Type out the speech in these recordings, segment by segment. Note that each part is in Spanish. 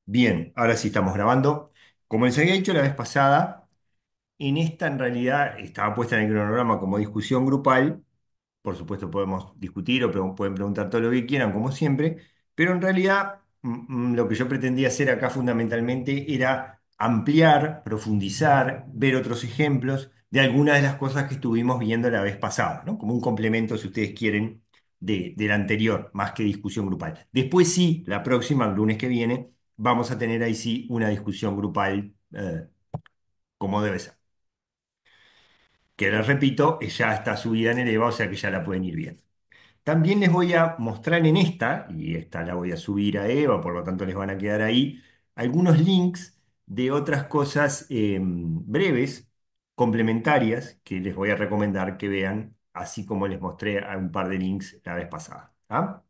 Bien, ahora sí estamos grabando. Como les había dicho la vez pasada, en esta en realidad estaba puesta en el cronograma como discusión grupal. Por supuesto podemos discutir o pueden preguntar todo lo que quieran, como siempre, pero en realidad lo que yo pretendía hacer acá fundamentalmente era ampliar, profundizar, ver otros ejemplos de algunas de las cosas que estuvimos viendo la vez pasada, ¿no? Como un complemento, si ustedes quieren, del anterior, más que discusión grupal. Después sí, la próxima, el lunes que viene, vamos a tener ahí sí una discusión grupal como debe ser. Que les repito, ya está subida en el EVA, o sea que ya la pueden ir viendo. También les voy a mostrar en esta, y esta la voy a subir a EVA, por lo tanto les van a quedar ahí, algunos links de otras cosas breves, complementarias, que les voy a recomendar que vean, así como les mostré a un par de links la vez pasada. ¿Ah?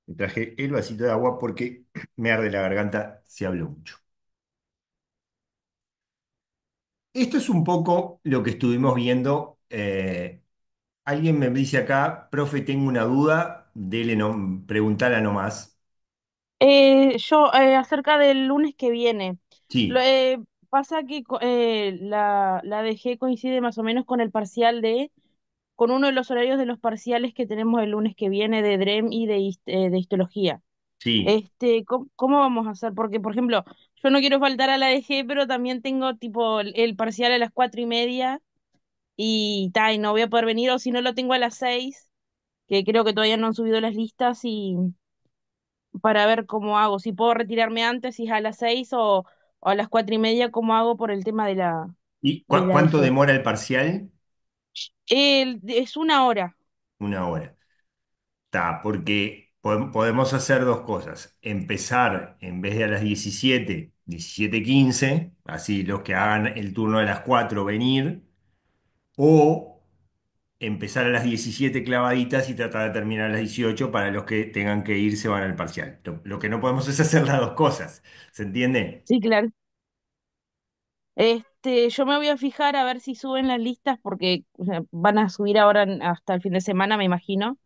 Me traje el vasito de agua porque me arde la garganta si hablo mucho. Esto es un poco lo que estuvimos viendo. Alguien me dice acá, profe, tengo una duda, dele no, preguntala nomás. Acerca del lunes que viene, lo, Sí, pasa que la DG coincide más o menos con el parcial con uno de los horarios de los parciales que tenemos el lunes que viene de DREM y de histología. sí. ¿Cómo vamos a hacer? Porque, por ejemplo, yo no quiero faltar a la DG, pero también tengo tipo el parcial a las 4:30 y no voy a poder venir, o si no lo tengo a las 6, que creo que todavía no han subido las listas y para ver cómo hago, si puedo retirarme antes, si es a las 6 o a las 4:30, cómo hago por el tema de ¿Y de la cuánto DG. demora el parcial? Es una hora. Una hora. Está, porque podemos hacer dos cosas. Empezar en vez de a las 17, 17:15, así los que hagan el turno de las 4 venir, o empezar a las 17 clavaditas y tratar de terminar a las 18 para los que tengan que ir se van al parcial. Lo que no podemos es hacer las dos cosas. ¿Se entiende? Sí, claro. Yo me voy a fijar a ver si suben las listas porque o sea, van a subir ahora hasta el fin de semana, me imagino.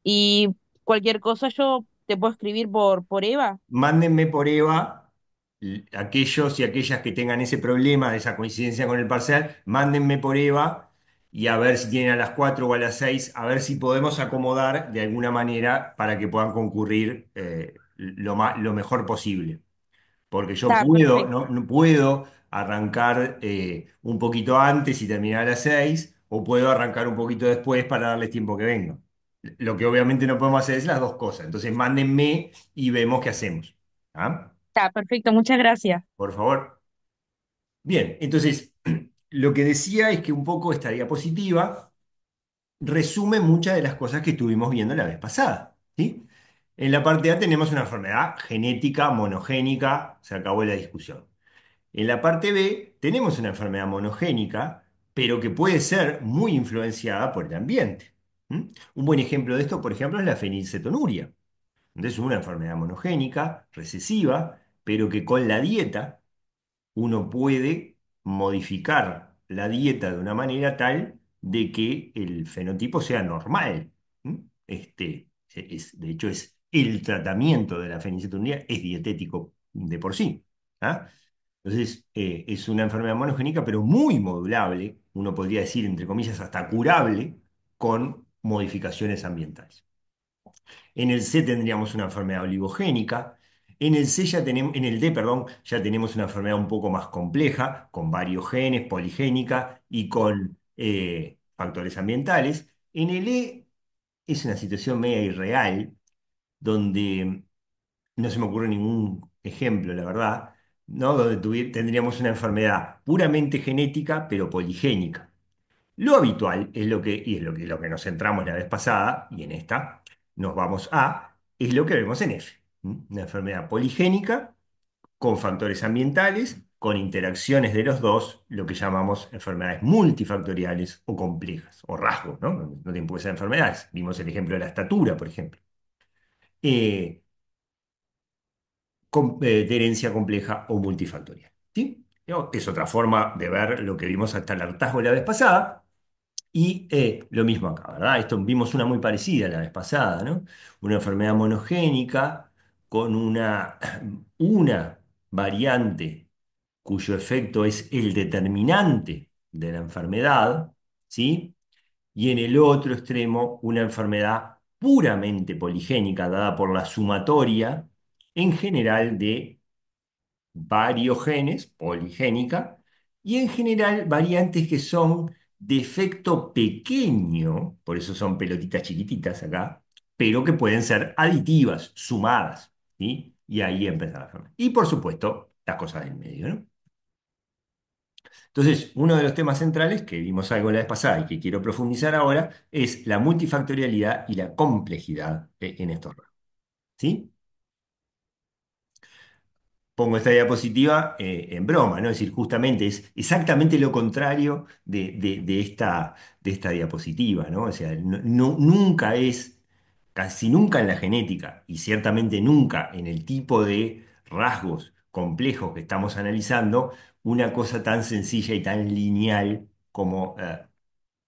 Y cualquier cosa yo te puedo escribir por Eva. Mándenme por EVA aquellos y aquellas que tengan ese problema de esa coincidencia con el parcial, mándenme por EVA y a ver si tienen a las 4 o a las 6, a ver si podemos acomodar de alguna manera para que puedan concurrir lo mejor posible. Porque yo Está puedo, perfecto. no, no puedo arrancar un poquito antes y terminar a las 6, o puedo arrancar un poquito después para darles tiempo que vengan. Lo que obviamente no podemos hacer es las dos cosas. Entonces, mándenme y vemos qué hacemos. ¿Ah? Está perfecto, muchas gracias. Por favor. Bien, entonces, lo que decía es que un poco esta diapositiva resume muchas de las cosas que estuvimos viendo la vez pasada. ¿Sí? En la parte A tenemos una enfermedad genética monogénica, se acabó la discusión. En la parte B tenemos una enfermedad monogénica, pero que puede ser muy influenciada por el ambiente. ¿Mm? Un buen ejemplo de esto, por ejemplo, es la fenilcetonuria. Entonces, una enfermedad monogénica, recesiva, pero que con la dieta uno puede modificar la dieta de una manera tal de que el fenotipo sea normal. ¿Mm? De hecho, es el tratamiento de la fenilcetonuria es dietético de por sí. ¿Ah? Entonces, es una enfermedad monogénica, pero muy modulable, uno podría decir, entre comillas, hasta curable, con modificaciones ambientales. En el C tendríamos una enfermedad oligogénica. En el C ya tenemos, en el D, perdón, ya tenemos una enfermedad un poco más compleja, con varios genes, poligénica y con factores ambientales. En el E es una situación media irreal, donde no se me ocurre ningún ejemplo, la verdad, ¿no? Donde tendríamos una enfermedad puramente genética, pero poligénica. Lo habitual es y es lo que nos centramos la vez pasada, y en esta nos vamos es lo que vemos en F. Una enfermedad poligénica con factores ambientales, con interacciones de los dos, lo que llamamos enfermedades multifactoriales o complejas, o rasgos, ¿no? No tienen por qué ser enfermedades. Vimos el ejemplo de la estatura, por ejemplo. Eh, de herencia compleja o multifactorial. ¿Sí? ¿No? Es otra forma de ver lo que vimos hasta el hartazgo la vez pasada. Y lo mismo acá, ¿verdad? Esto vimos una muy parecida la vez pasada, ¿no? Una enfermedad monogénica con una variante cuyo efecto es el determinante de la enfermedad, ¿sí? Y en el otro extremo, una enfermedad puramente poligénica dada por la sumatoria, en general, de varios genes, poligénica, y en general variantes que son de efecto pequeño, por eso son pelotitas chiquititas acá, pero que pueden ser aditivas, sumadas, ¿sí? Y ahí empieza la enfermedad. Y por supuesto, las cosas del medio, ¿no? Entonces, uno de los temas centrales que vimos algo la vez pasada y que quiero profundizar ahora es la multifactorialidad y la complejidad en estos rasgos, ¿sí? Pongo esta diapositiva en broma, ¿no? Es decir, justamente es exactamente lo contrario de esta diapositiva, ¿no? O sea, nunca es, casi nunca en la genética y ciertamente nunca en el tipo de rasgos complejos que estamos analizando, una cosa tan sencilla y tan lineal como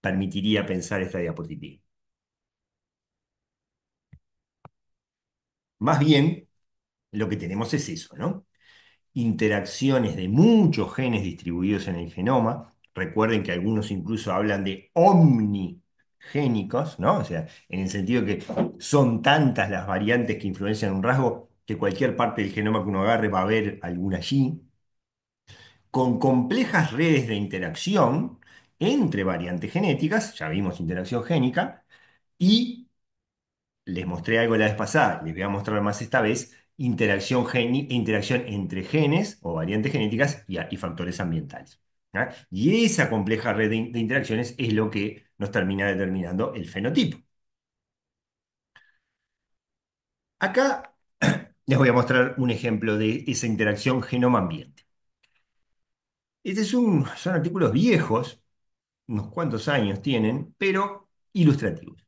permitiría pensar esta diapositiva. Más bien, lo que tenemos es eso, ¿no? Interacciones de muchos genes distribuidos en el genoma. Recuerden que algunos incluso hablan de omnigénicos, ¿no? O sea, en el sentido que son tantas las variantes que influencian un rasgo que cualquier parte del genoma que uno agarre va a haber alguna allí, con complejas redes de interacción entre variantes genéticas, ya vimos interacción génica, y les mostré algo la vez pasada, les voy a mostrar más esta vez, interacción entre genes o variantes genéticas y factores ambientales. ¿Ah? Y esa compleja red de interacciones es lo que nos termina determinando el fenotipo. Acá les voy a mostrar un ejemplo de esa interacción genoma-ambiente. Son artículos viejos, unos cuantos años tienen, pero ilustrativos.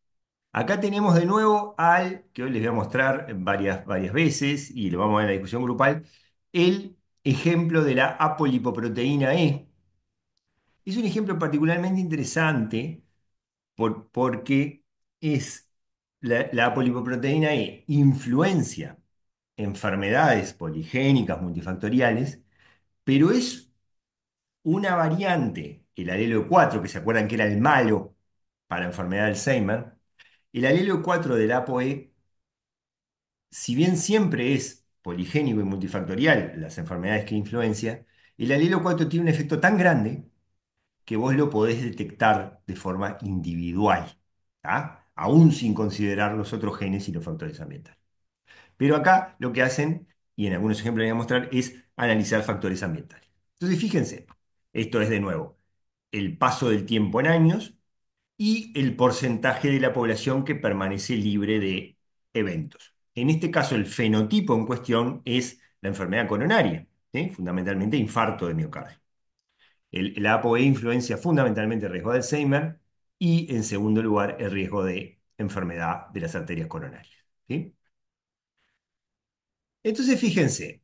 Acá tenemos de nuevo que hoy les voy a mostrar varias veces y lo vamos a ver en la discusión grupal, el ejemplo de la apolipoproteína E. Es un ejemplo particularmente interesante porque es la apolipoproteína E influencia enfermedades poligénicas multifactoriales, pero es una variante, el alelo 4 que se acuerdan que era el malo para la enfermedad de Alzheimer, el alelo 4 del ApoE, si bien siempre es poligénico y multifactorial las enfermedades que influencia, el alelo 4 tiene un efecto tan grande que vos lo podés detectar de forma individual, ¿tá? Aún sin considerar los otros genes y los factores ambientales. Pero acá lo que hacen, y en algunos ejemplos les voy a mostrar, es analizar factores ambientales. Entonces, fíjense, esto es de nuevo el paso del tiempo en años y el porcentaje de la población que permanece libre de eventos. En este caso, el fenotipo en cuestión es la enfermedad coronaria, ¿sí? Fundamentalmente infarto de miocardio. La ApoE influencia fundamentalmente el riesgo de Alzheimer y, en segundo lugar, el riesgo de enfermedad de las arterias coronarias, ¿sí? Entonces, fíjense,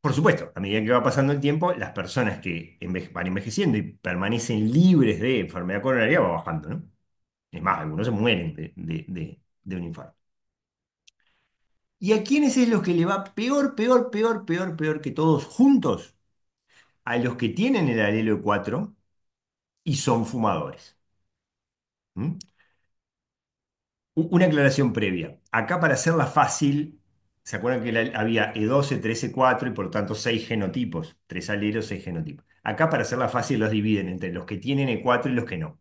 por supuesto, a medida que va pasando el tiempo, las personas que van envejeciendo y permanecen libres de enfermedad coronaria va bajando, ¿no? Es más, algunos se mueren de un infarto. ¿Y a quiénes es los que le va peor, peor, peor, peor, peor que todos juntos? A los que tienen el alelo 4 y son fumadores. ¿Mm? Una aclaración previa. Acá para hacerla fácil, ¿se acuerdan que había E12, 13, 4 y por lo tanto 6 genotipos? 3 alelos, 6 genotipos. Acá para hacerla fácil los dividen entre los que tienen E4 y los que no,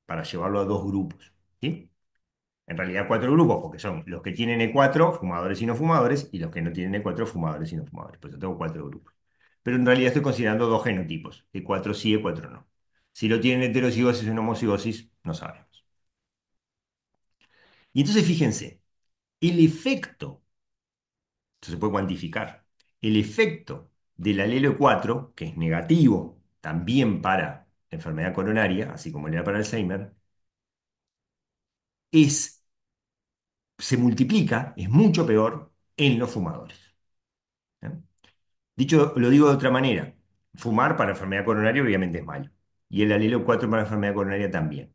para llevarlo a dos grupos. ¿Sí? En realidad cuatro grupos, porque son los que tienen E4, fumadores y no fumadores, y los que no tienen E4, fumadores y no fumadores. Por eso tengo cuatro grupos. Pero en realidad estoy considerando dos genotipos, E4 sí, E4 no. Si lo tienen heterocigosis o en homocigosis, no sabemos. Y entonces fíjense, el efecto, esto se puede cuantificar, el efecto del alelo 4, que es negativo también para la enfermedad coronaria, así como era para Alzheimer, se multiplica, es mucho peor en los fumadores. ¿Eh? Dicho, lo digo de otra manera, fumar para enfermedad coronaria obviamente es malo. Y el alelo 4 para enfermedad coronaria también.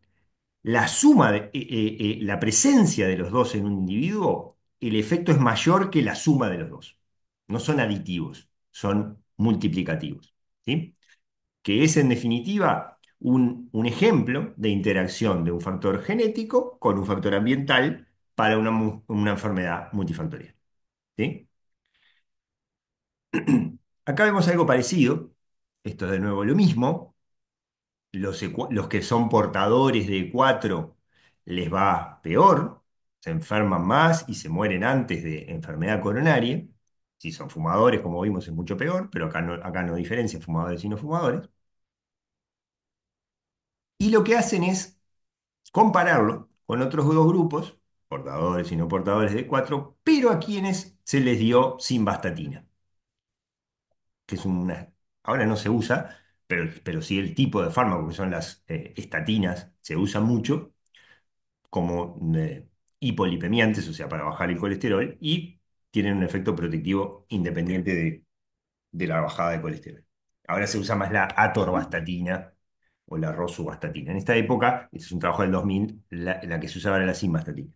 la suma la presencia de los dos en un individuo, el efecto es mayor que la suma de los dos. No son aditivos, son multiplicativos. ¿Sí? Que es en definitiva un ejemplo de interacción de un factor genético con un factor ambiental para una enfermedad multifactorial. ¿Sí? Acá vemos algo parecido. Esto es de nuevo lo mismo. Los que son portadores de E4 les va peor, se enferman más y se mueren antes de enfermedad coronaria. Si son fumadores, como vimos, es mucho peor, pero acá no diferencia fumadores y no fumadores. Y lo que hacen es compararlo con otros dos grupos, portadores y no portadores de E4, pero a quienes se les dio simvastatina, que es ahora no se usa, pero sí el tipo de fármaco que son las estatinas, se usa mucho como hipolipemiantes, o sea, para bajar el colesterol, y tienen un efecto protectivo independiente de la bajada de colesterol. Ahora se usa más la atorvastatina o la rosuvastatina. En esta época, este es un trabajo del 2000, la que se usaba era la simvastatina.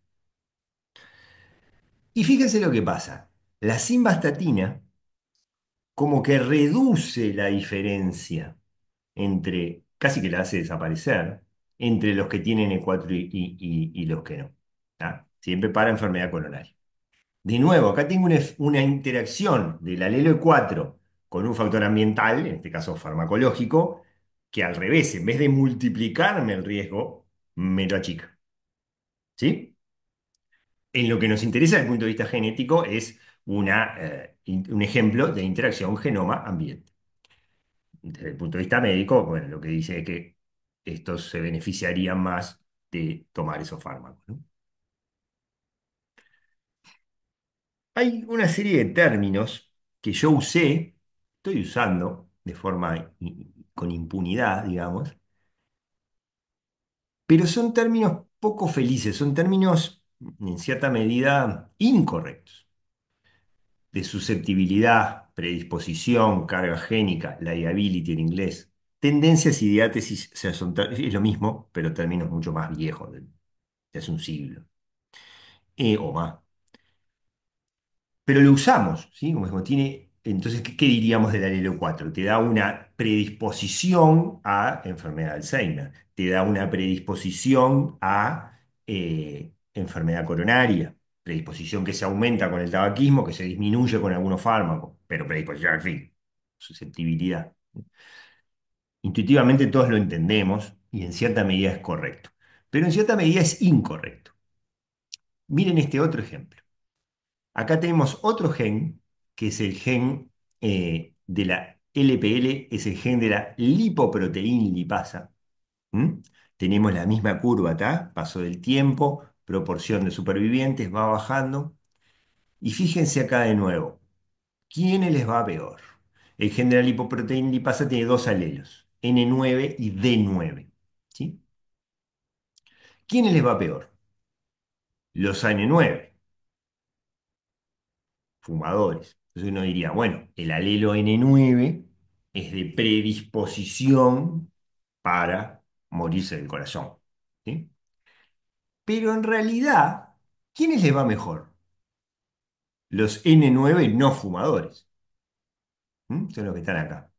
Y fíjense lo que pasa. La simvastatina como que reduce la diferencia entre, casi que la hace desaparecer, entre los que tienen E4 y los que no. ¿Tá? Siempre para enfermedad coronaria. De nuevo, acá tengo una interacción del alelo E4 con un factor ambiental, en este caso farmacológico, que al revés, en vez de multiplicarme el riesgo, me lo achica. ¿Sí? En lo que nos interesa desde el punto de vista genético es un ejemplo de interacción genoma-ambiente. Desde el punto de vista médico, bueno, lo que dice es que estos se beneficiarían más de tomar esos fármacos, ¿no? Hay una serie de términos que yo estoy usando de forma con impunidad, digamos, pero son términos poco felices, son términos en cierta medida incorrectos. De susceptibilidad, predisposición, carga génica, liability en inglés. Tendencias y diátesis o sea, es lo mismo, pero términos mucho más viejos, de hace un siglo o más. Pero lo usamos, ¿sí? Como tiene, entonces, ¿qué diríamos del alelo 4? Te da una predisposición a enfermedad de Alzheimer, te da una predisposición a enfermedad coronaria, predisposición que se aumenta con el tabaquismo, que se disminuye con algunos fármacos, pero predisposición al fin, susceptibilidad. Intuitivamente todos lo entendemos y en cierta medida es correcto, pero en cierta medida es incorrecto. Miren este otro ejemplo. Acá tenemos otro gen, que es el gen de la LPL, es el gen de la lipoproteína lipasa. ¿Mm? Tenemos la misma curva acá, paso del tiempo, proporción de supervivientes, va bajando. Y fíjense acá de nuevo, ¿quiénes les va peor? El gen de la lipoproteína lipasa tiene dos alelos, N9 y D9. ¿Sí? ¿Quiénes les va peor? Los N9 fumadores. Entonces uno diría, bueno, el alelo N9 es de predisposición para morirse del corazón. ¿Sí? Pero en realidad, ¿quiénes les va mejor? Los N9 no fumadores. Son los que están acá.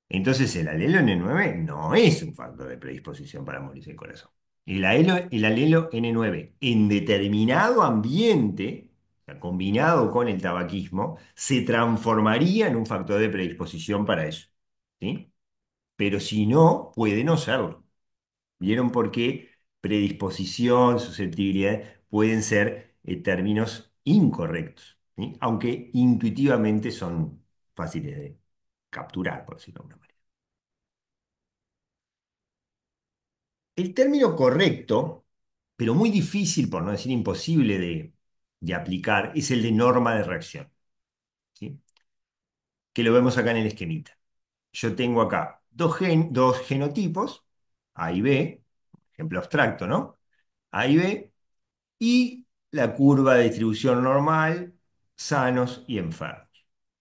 Entonces el alelo N9 no es un factor de predisposición para morirse del corazón. El alelo N9 en determinado ambiente, o sea, combinado con el tabaquismo, se transformaría en un factor de predisposición para eso. ¿Sí? Pero si no, puede no serlo. ¿Vieron por qué predisposición, susceptibilidad pueden ser términos incorrectos? ¿Sí? Aunque intuitivamente son fáciles de capturar, por decirlo de alguna manera. El término correcto, pero muy difícil, por no decir imposible de aplicar, es el de norma de reacción, ¿sí? Que lo vemos acá en el esquemita. Yo tengo acá dos genotipos, A y B, ejemplo abstracto, ¿no? A y B, y la curva de distribución normal, sanos y enfermos.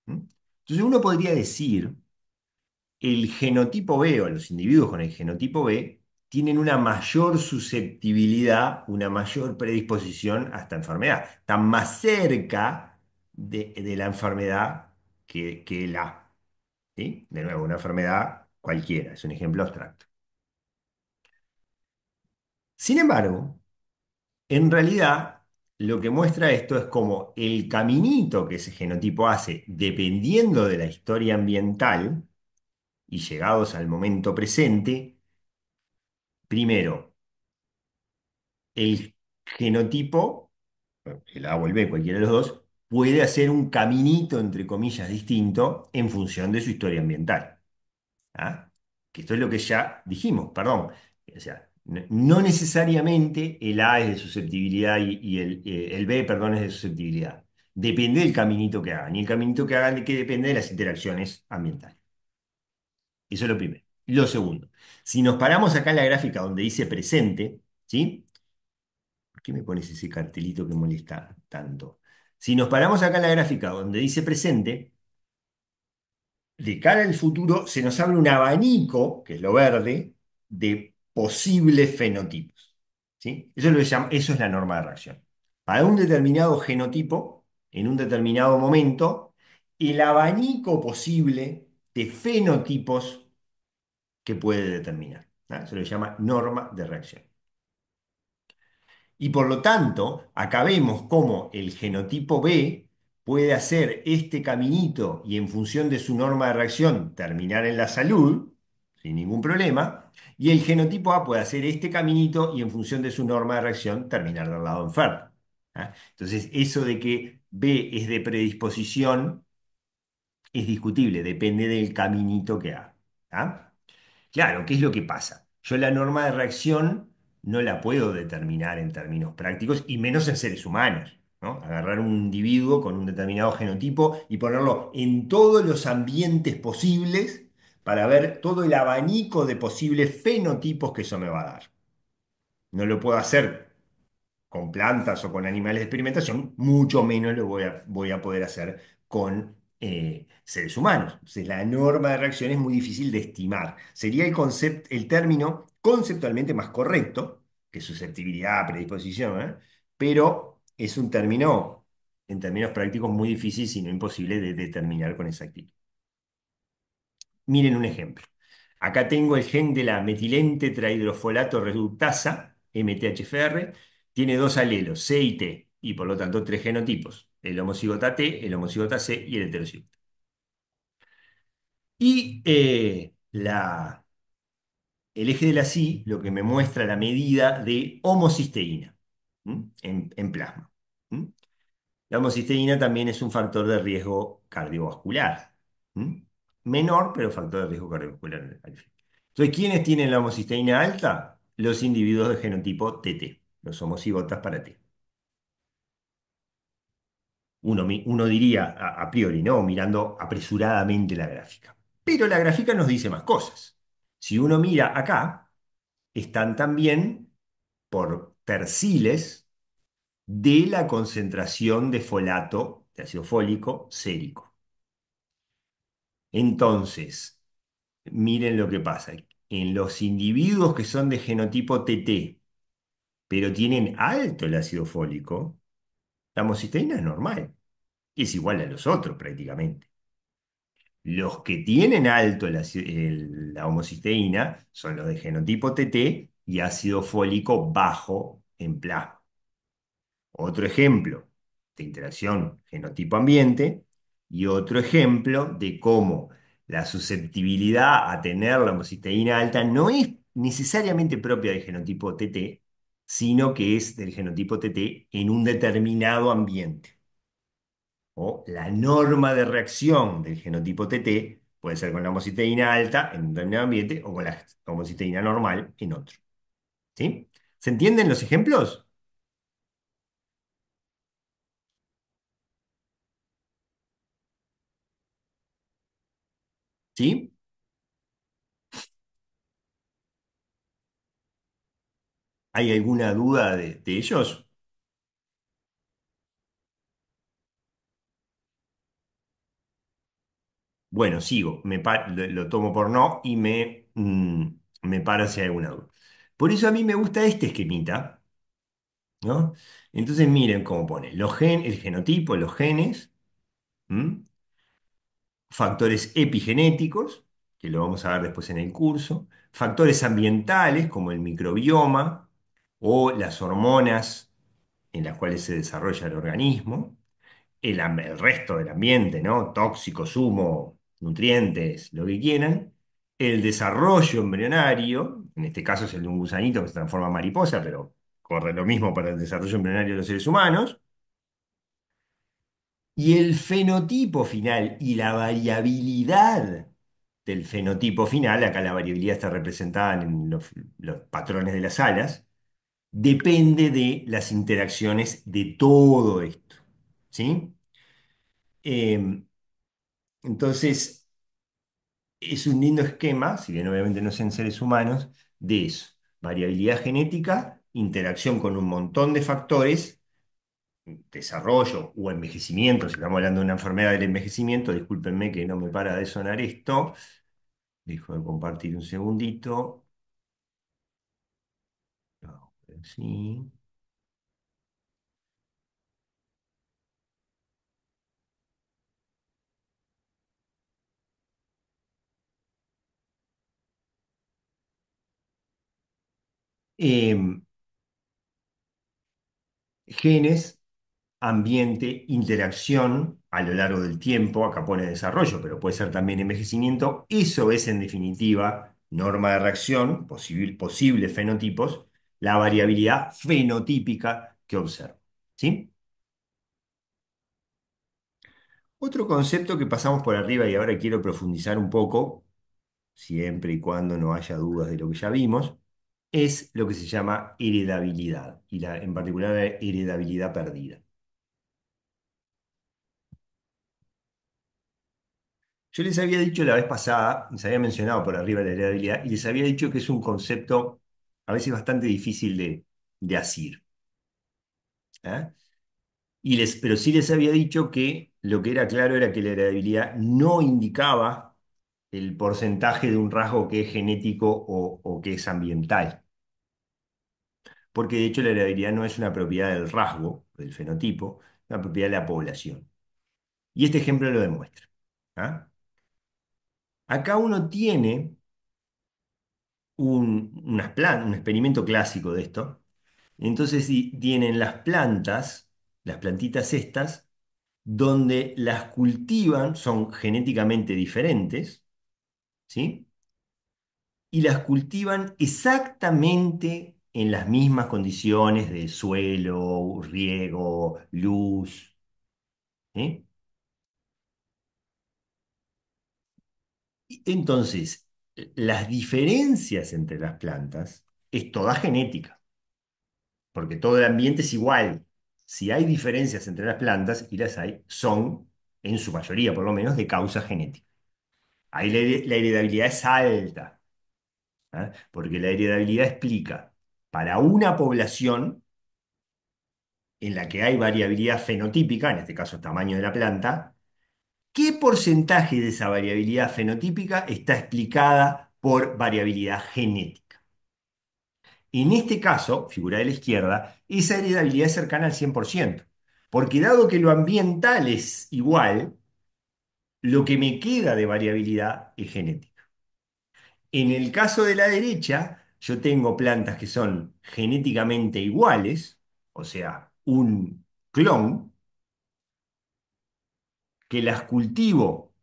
¿Mm? Entonces uno podría decir, el genotipo B o los individuos con el genotipo B tienen una mayor susceptibilidad, una mayor predisposición a esta enfermedad. Están más cerca de la enfermedad que el A. ¿Sí? De nuevo, una enfermedad cualquiera, es un ejemplo abstracto. Sin embargo, en realidad, lo que muestra esto es como el caminito que ese genotipo hace, dependiendo de la historia ambiental y llegados al momento presente, primero, el genotipo, el A o el B, cualquiera de los dos, puede hacer un caminito, entre comillas, distinto en función de su historia ambiental. ¿Ah? Que esto es lo que ya dijimos, perdón. O sea, no necesariamente el A es de susceptibilidad y el B, perdón, es de susceptibilidad. Depende del caminito que hagan. Y el caminito que hagan que depende de las interacciones ambientales. Eso es lo primero. Lo segundo, si nos paramos acá en la gráfica donde dice presente, ¿sí? ¿Por qué me pones ese cartelito que molesta tanto? Si nos paramos acá en la gráfica donde dice presente, de cara al futuro se nos abre un abanico, que es lo verde, de posibles fenotipos. ¿Sí? Eso es la norma de reacción. Para un determinado genotipo, en un determinado momento, el abanico posible de fenotipos que puede determinar. ¿Ah? Se lo llama norma de reacción. Y por lo tanto, acá vemos cómo el genotipo B puede hacer este caminito y en función de su norma de reacción terminar en la salud, sin ningún problema, y el genotipo A puede hacer este caminito y en función de su norma de reacción terminar del lado enfermo. ¿Ah? Entonces, eso de que B es de predisposición es discutible, depende del caminito que haga. ¿Ah? Claro, ¿qué es lo que pasa? Yo la norma de reacción no la puedo determinar en términos prácticos y menos en seres humanos, ¿no? Agarrar un individuo con un determinado genotipo y ponerlo en todos los ambientes posibles para ver todo el abanico de posibles fenotipos que eso me va a dar. No lo puedo hacer con plantas o con animales de experimentación, mucho menos lo voy a poder hacer con seres humanos. Entonces, la norma de reacción es muy difícil de estimar. Sería el término conceptualmente más correcto, que susceptibilidad, predisposición, ¿eh? Pero es un término, en términos prácticos, muy difícil, si no imposible, de determinar con exactitud. Miren un ejemplo. Acá tengo el gen de la metilente trahidrofolato reductasa, MTHFR, tiene dos alelos, C y T, y por lo tanto tres genotipos, el homocigota T, el homocigota C y el heterocigota. Y el eje de la CI lo que me muestra la medida de homocisteína, ¿m? En plasma. ¿M? La homocisteína también es un factor de riesgo cardiovascular. ¿M? Menor, pero factor de riesgo cardiovascular al fin. Entonces, ¿quiénes tienen la homocisteína alta? Los individuos de genotipo TT, los homocigotas para T. Uno diría a priori, ¿no? Mirando apresuradamente la gráfica. Pero la gráfica nos dice más cosas. Si uno mira acá, están también por terciles de la concentración de folato, de ácido fólico, sérico. Entonces, miren lo que pasa. En los individuos que son de genotipo TT, pero tienen alto el ácido fólico, la homocisteína es normal, es igual a los otros prácticamente. Los que tienen alto la homocisteína son los de genotipo TT y ácido fólico bajo en plasma. Otro ejemplo de interacción genotipo-ambiente y otro ejemplo de cómo la susceptibilidad a tener la homocisteína alta no es necesariamente propia del genotipo TT, sino que es del genotipo TT en un determinado ambiente. O la norma de reacción del genotipo TT puede ser con la homocisteína alta en un determinado ambiente o con la homocisteína normal en otro. ¿Sí? ¿Se entienden los ejemplos? ¿Sí? ¿Hay alguna duda de ellos? Bueno, sigo, lo tomo por no y me paro si hay alguna duda. Por eso a mí me gusta este esquemita, ¿no? Entonces miren cómo pone el genotipo, los genes, ¿m? Factores epigenéticos, que lo vamos a ver después en el curso, factores ambientales como el microbioma o las hormonas en las cuales se desarrolla el organismo, el resto del ambiente, ¿no? Tóxicos, humo, nutrientes, lo que quieran, el desarrollo embrionario, en este caso es el de un gusanito que se transforma en mariposa, pero corre lo mismo para el desarrollo embrionario de los seres humanos, y el fenotipo final y la variabilidad del fenotipo final, acá la variabilidad está representada en los patrones de las alas, depende de las interacciones de todo esto, ¿sí? Eh, entonces, es un lindo esquema, si bien obviamente no es en seres humanos, de eso. Variabilidad genética, interacción con un montón de factores, desarrollo o envejecimiento, si estamos hablando de una enfermedad del envejecimiento, discúlpenme que no me para de sonar esto, dejo de compartir un segundito. No, sí. Em, Genes, ambiente, interacción a lo largo del tiempo, acá pone desarrollo, pero puede ser también envejecimiento, eso es en definitiva norma de reacción, posibles fenotipos, la variabilidad fenotípica que observo. ¿Sí? Otro concepto que pasamos por arriba y ahora quiero profundizar un poco, siempre y cuando no haya dudas de lo que ya vimos, es lo que se llama heredabilidad, y en particular la heredabilidad perdida. Yo les había dicho la vez pasada, les había mencionado por arriba la heredabilidad, y les había dicho que es un concepto a veces bastante difícil de asir. ¿Eh? Pero sí les había dicho que lo que era claro era que la heredabilidad no indicaba el porcentaje de un rasgo que es genético o que es ambiental, porque de hecho la heredabilidad no es una propiedad del rasgo, del fenotipo, es una propiedad de la población. Y este ejemplo lo demuestra. ¿Ah? Acá uno tiene un experimento clásico de esto. Entonces tienen las plantas, las plantitas estas, donde las cultivan, son genéticamente diferentes, ¿sí? Y las cultivan exactamente en las mismas condiciones de suelo, riego, luz, ¿sí? Entonces, las diferencias entre las plantas es toda genética, porque todo el ambiente es igual. Si hay diferencias entre las plantas, y las hay, son, en su mayoría por lo menos, de causa genética. Ahí la heredabilidad es alta, ¿ah? Porque la heredabilidad explica, para una población en la que hay variabilidad fenotípica, en este caso tamaño de la planta, ¿qué porcentaje de esa variabilidad fenotípica está explicada por variabilidad genética? En este caso, figura de la izquierda, esa heredabilidad es cercana al 100%, porque dado que lo ambiental es igual, lo que me queda de variabilidad es genética. En el caso de la derecha, yo tengo plantas que son genéticamente iguales, o sea, un clon, que las cultivo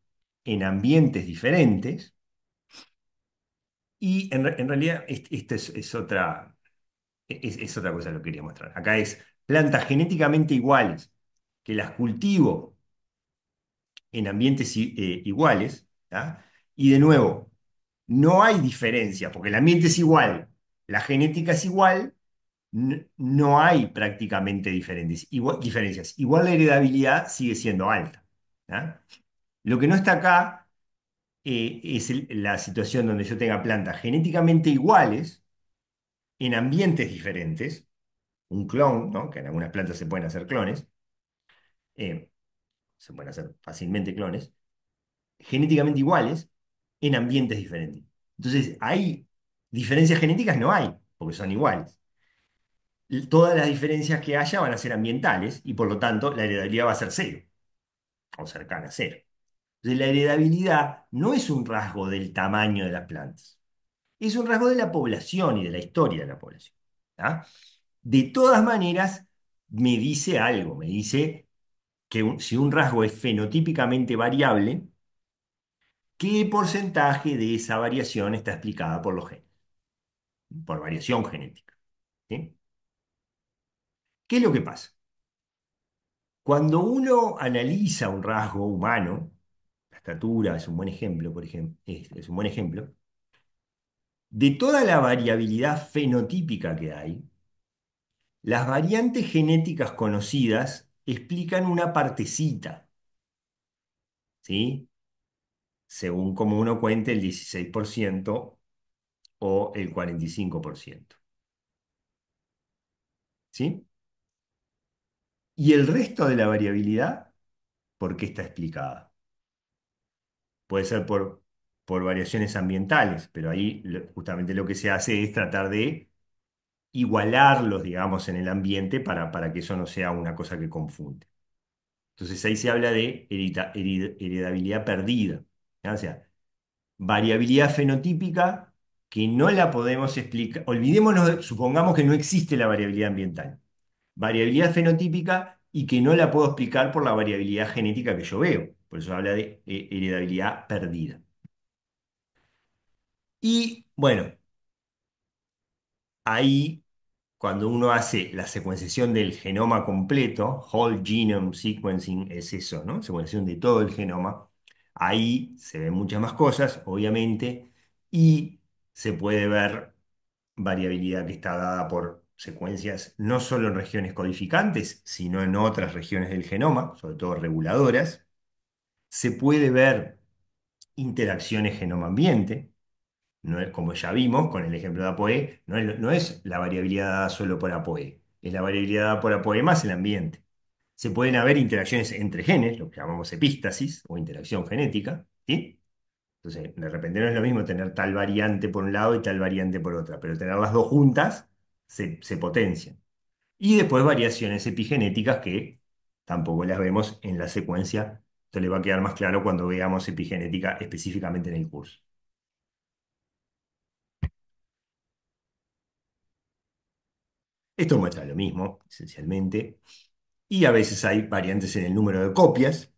en ambientes diferentes, y en realidad esto es otra cosa lo que quería mostrar. Acá es plantas genéticamente iguales, que las cultivo en ambientes iguales, ¿tá? Y de nuevo, no hay diferencia, porque el ambiente es igual, la genética es igual, no hay prácticamente diferencias. Igual la heredabilidad sigue siendo alta. ¿Tá? Lo que no está acá es la situación donde yo tenga plantas genéticamente iguales en ambientes diferentes, un clon, ¿no? Que en algunas plantas se pueden hacer clones, eh, se pueden hacer fácilmente clones, genéticamente iguales en ambientes diferentes. Entonces, ¿hay diferencias genéticas? No hay. porque son iguales. Todas las diferencias que haya van a ser ambientales y por lo tanto la heredabilidad va a ser cero o cercana a cero. Entonces, la heredabilidad no es un rasgo del tamaño de las plantas, es un rasgo de la población y de la historia de la población. ¿Tá? De todas maneras, me dice algo, me dice que si un rasgo es fenotípicamente variable, ¿qué porcentaje de esa variación está explicada por los genes? Por variación genética. ¿Sí? ¿Qué es lo que pasa? Cuando uno analiza un rasgo humano, la estatura es un buen ejemplo, por ejemplo, es un buen ejemplo, de toda la variabilidad fenotípica que hay, las variantes genéticas conocidas explican una partecita, ¿sí? Según como uno cuente, el 16% o el 45%, ¿sí? Y el resto de la variabilidad, ¿por qué está explicada? Puede ser por variaciones ambientales, pero ahí justamente lo que se hace es tratar de igualarlos, digamos, en el ambiente para que eso no sea una cosa que confunde. Entonces ahí se habla de heredabilidad perdida, ¿ya? O sea, variabilidad fenotípica que no la podemos explicar. Olvidémonos, supongamos que no existe la variabilidad ambiental. Variabilidad fenotípica y que no la puedo explicar por la variabilidad genética que yo veo. Por eso habla de heredabilidad perdida. Y bueno, ahí cuando uno hace la secuenciación del genoma completo, whole genome sequencing es eso, ¿no? Secuenciación de todo el genoma. Ahí se ven muchas más cosas, obviamente, y se puede ver variabilidad que está dada por secuencias no solo en regiones codificantes, sino en otras regiones del genoma, sobre todo reguladoras. Se puede ver interacciones genoma-ambiente. No es, como ya vimos con el ejemplo de ApoE, no es la variabilidad dada solo por ApoE, es la variabilidad dada por ApoE más el ambiente. Se pueden haber interacciones entre genes, lo que llamamos epístasis o interacción genética, ¿sí? Entonces, de repente no es lo mismo tener tal variante por un lado y tal variante por otra, pero tener las dos juntas se potencian. Y después variaciones epigenéticas que tampoco las vemos en la secuencia. Esto le va a quedar más claro cuando veamos epigenética específicamente en el curso. Esto muestra lo mismo, esencialmente. Y a veces hay variantes en el número de copias,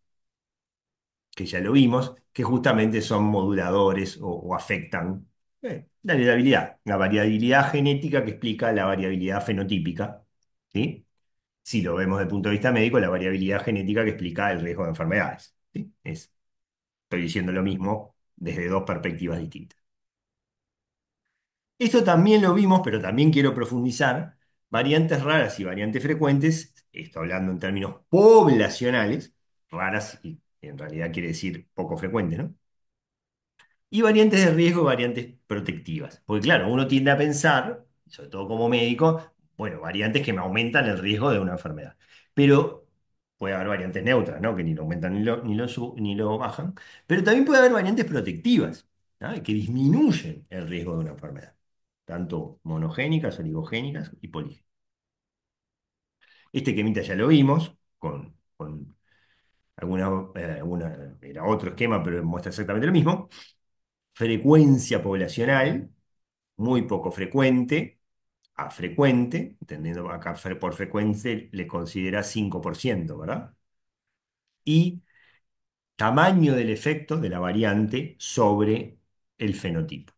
que ya lo vimos, que justamente son moduladores o afectan la heredabilidad, la variabilidad genética que explica la variabilidad fenotípica. ¿Sí? Si lo vemos desde el punto de vista médico, la variabilidad genética que explica el riesgo de enfermedades. ¿Sí? Estoy diciendo lo mismo desde dos perspectivas distintas. Esto también lo vimos, pero también quiero profundizar. Variantes raras y variantes frecuentes, esto hablando en términos poblacionales, raras y en realidad quiere decir poco frecuentes, ¿no? Y variantes de riesgo y variantes protectivas. Porque claro, uno tiende a pensar, sobre todo como médico, bueno, variantes que me aumentan el riesgo de una enfermedad. Pero puede haber variantes neutras, ¿no? Que ni lo aumentan ni lo bajan. Pero también puede haber variantes protectivas, ¿no? Que disminuyen el riesgo de una enfermedad. Tanto monogénicas, oligogénicas y poligénicas. Este quemita ya lo vimos, con era otro esquema, pero muestra exactamente lo mismo. Frecuencia poblacional, muy poco frecuente a frecuente, entendiendo acá por frecuente le considera 5%, ¿verdad? Y tamaño del efecto de la variante sobre el fenotipo.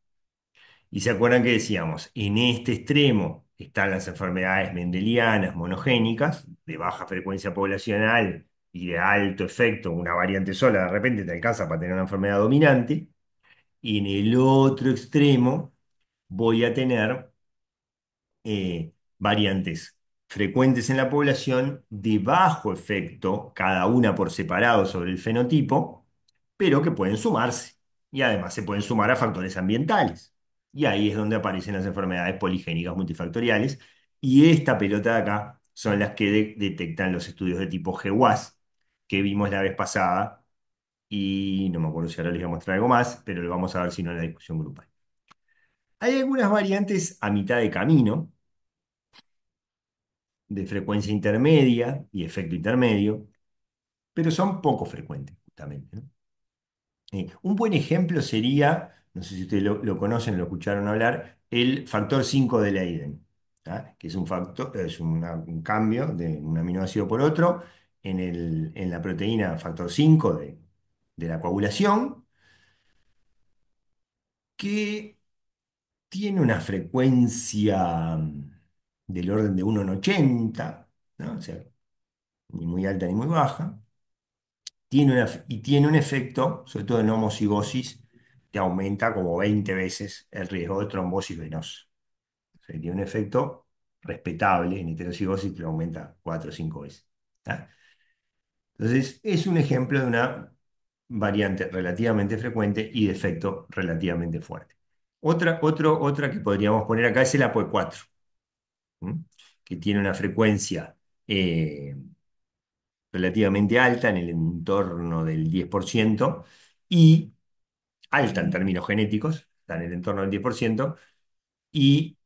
Y se acuerdan que decíamos, en este extremo están las enfermedades mendelianas monogénicas, de baja frecuencia poblacional y de alto efecto, una variante sola de repente te alcanza para tener una enfermedad dominante, y en el otro extremo voy a tener variantes frecuentes en la población de bajo efecto, cada una por separado sobre el fenotipo, pero que pueden sumarse. Y además se pueden sumar a factores ambientales. Y ahí es donde aparecen las enfermedades poligénicas multifactoriales. Y esta pelota de acá son las que detectan los estudios de tipo GWAS que vimos la vez pasada. Y no me acuerdo si ahora les voy a mostrar algo más, pero lo vamos a ver si no en la discusión grupal. Hay algunas variantes a mitad de camino, de frecuencia intermedia y efecto intermedio, pero son poco frecuentes, justamente, ¿no? Un buen ejemplo sería, no sé si ustedes lo conocen, lo escucharon hablar, el factor 5 de Leiden, ¿tá? Que es un factor, es un cambio de un aminoácido por otro en la proteína factor 5 de la coagulación, que tiene una frecuencia del orden de 1 en 80, ¿no? O sea, ni muy alta ni muy baja. Y tiene un efecto, sobre todo en homocigosis, que aumenta como 20 veces el riesgo de trombosis venosa. O sea, tiene un efecto respetable en heterocigosis que lo aumenta 4 o 5 veces. ¿Tá? Entonces, es un ejemplo de una variante relativamente frecuente y de efecto relativamente fuerte. Otra que podríamos poner acá es el APOE4, ¿m? Que tiene una frecuencia eh, relativamente alta, en el entorno del 10% y alta en términos genéticos, está en el entorno del 10% y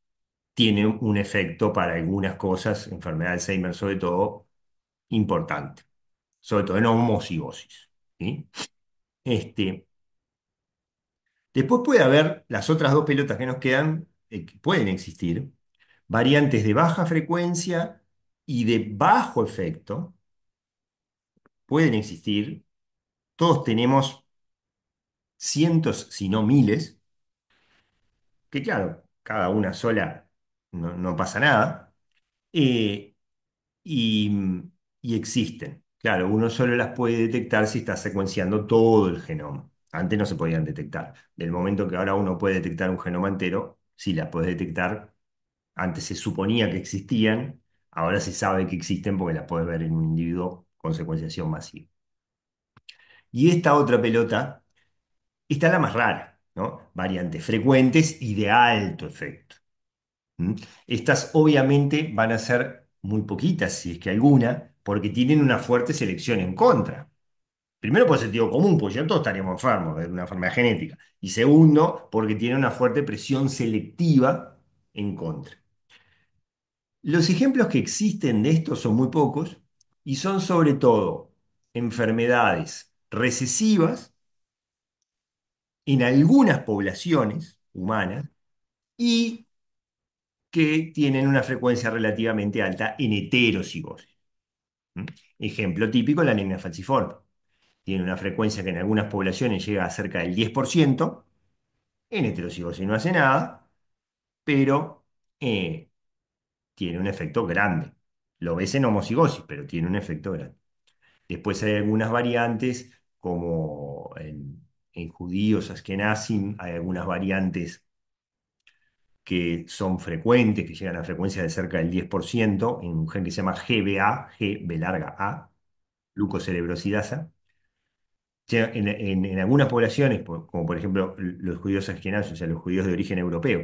tiene un efecto para algunas cosas, enfermedad de Alzheimer sobre todo, importante, sobre todo en homocigosis. ¿Sí? Este, Después puede haber las otras dos pelotas que nos quedan, que pueden existir, variantes de baja frecuencia y de bajo efecto, pueden existir. Todos tenemos cientos, si no miles, que claro, cada una sola no pasa nada, eh, y, y existen. Claro, uno solo las puede detectar si está secuenciando todo el genoma. Antes no se podían detectar. Del momento que ahora uno puede detectar un genoma entero, sí las puede detectar. Antes se suponía que existían, ahora se sabe que existen porque las puede ver en un individuo con secuenciación masiva. Y esta otra pelota, esta es la más rara, ¿no? Variantes frecuentes y de alto efecto. ¿Mm? Estas obviamente van a ser muy poquitas, si es que alguna, porque tienen una fuerte selección en contra. Primero por sentido común, porque ya todos estaríamos enfermos de una enfermedad genética. Y segundo, porque tienen una fuerte presión selectiva en contra. Los ejemplos que existen de esto son muy pocos y son sobre todo enfermedades recesivas en algunas poblaciones humanas y que tienen una frecuencia relativamente alta en heterocigosis. ¿Mm? Ejemplo típico, la anemia falciforme. Tiene una frecuencia que en algunas poblaciones llega a cerca del 10%, en heterocigosis no hace nada, pero tiene un efecto grande. Lo ves en homocigosis, pero tiene un efecto grande. Después hay algunas variantes, como en judíos, askenazim, hay algunas variantes que son frecuentes, que llegan a frecuencias de cerca del 10%, en un gen que se llama GBA, GB larga A, glucocerebrosidasa. En algunas poblaciones, como por ejemplo los judíos askenazos, o sea, los judíos de origen europeo,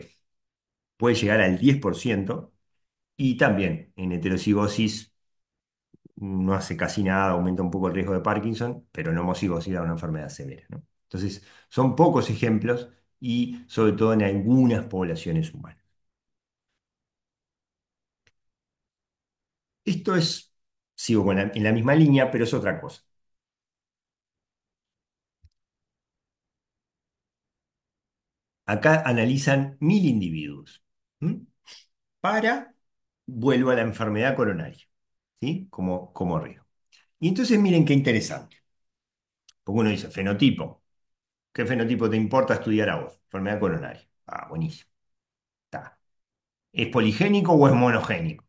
puede llegar al 10%, y también en heterocigosis no hace casi nada, aumenta un poco el riesgo de Parkinson, pero en homocigosis da una enfermedad severa, ¿no? Entonces, son pocos ejemplos y sobre todo en algunas poblaciones humanas. Esto es, sigo en la misma línea, pero es otra cosa. Acá analizan 1000 individuos, ¿m? Para, vuelvo a la enfermedad coronaria, ¿sí? Como riesgo. Y entonces miren qué interesante, porque uno dice, fenotipo. ¿Qué fenotipo te importa estudiar a vos? Enfermedad coronaria. Ah, buenísimo. Está. ¿Es poligénico o es monogénico?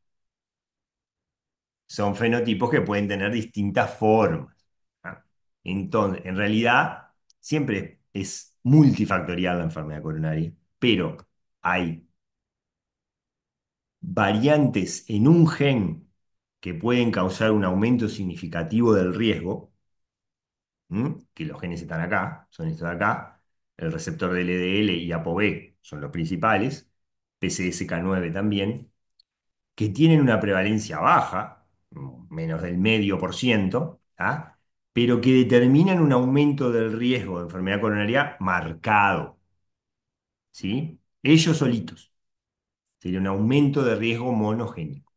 Son fenotipos que pueden tener distintas formas. ¿Ah? Entonces, en realidad, siempre es multifactorial la enfermedad coronaria, pero hay variantes en un gen que pueden causar un aumento significativo del riesgo. Que los genes están acá, son estos de acá. El receptor de LDL y ApoB son los principales, PCSK9 también, que tienen una prevalencia baja, menos del medio por ciento, ¿ah? Pero que determinan un aumento del riesgo de enfermedad coronaria marcado, ¿sí? ellos solitos. Sería un aumento de riesgo monogénico.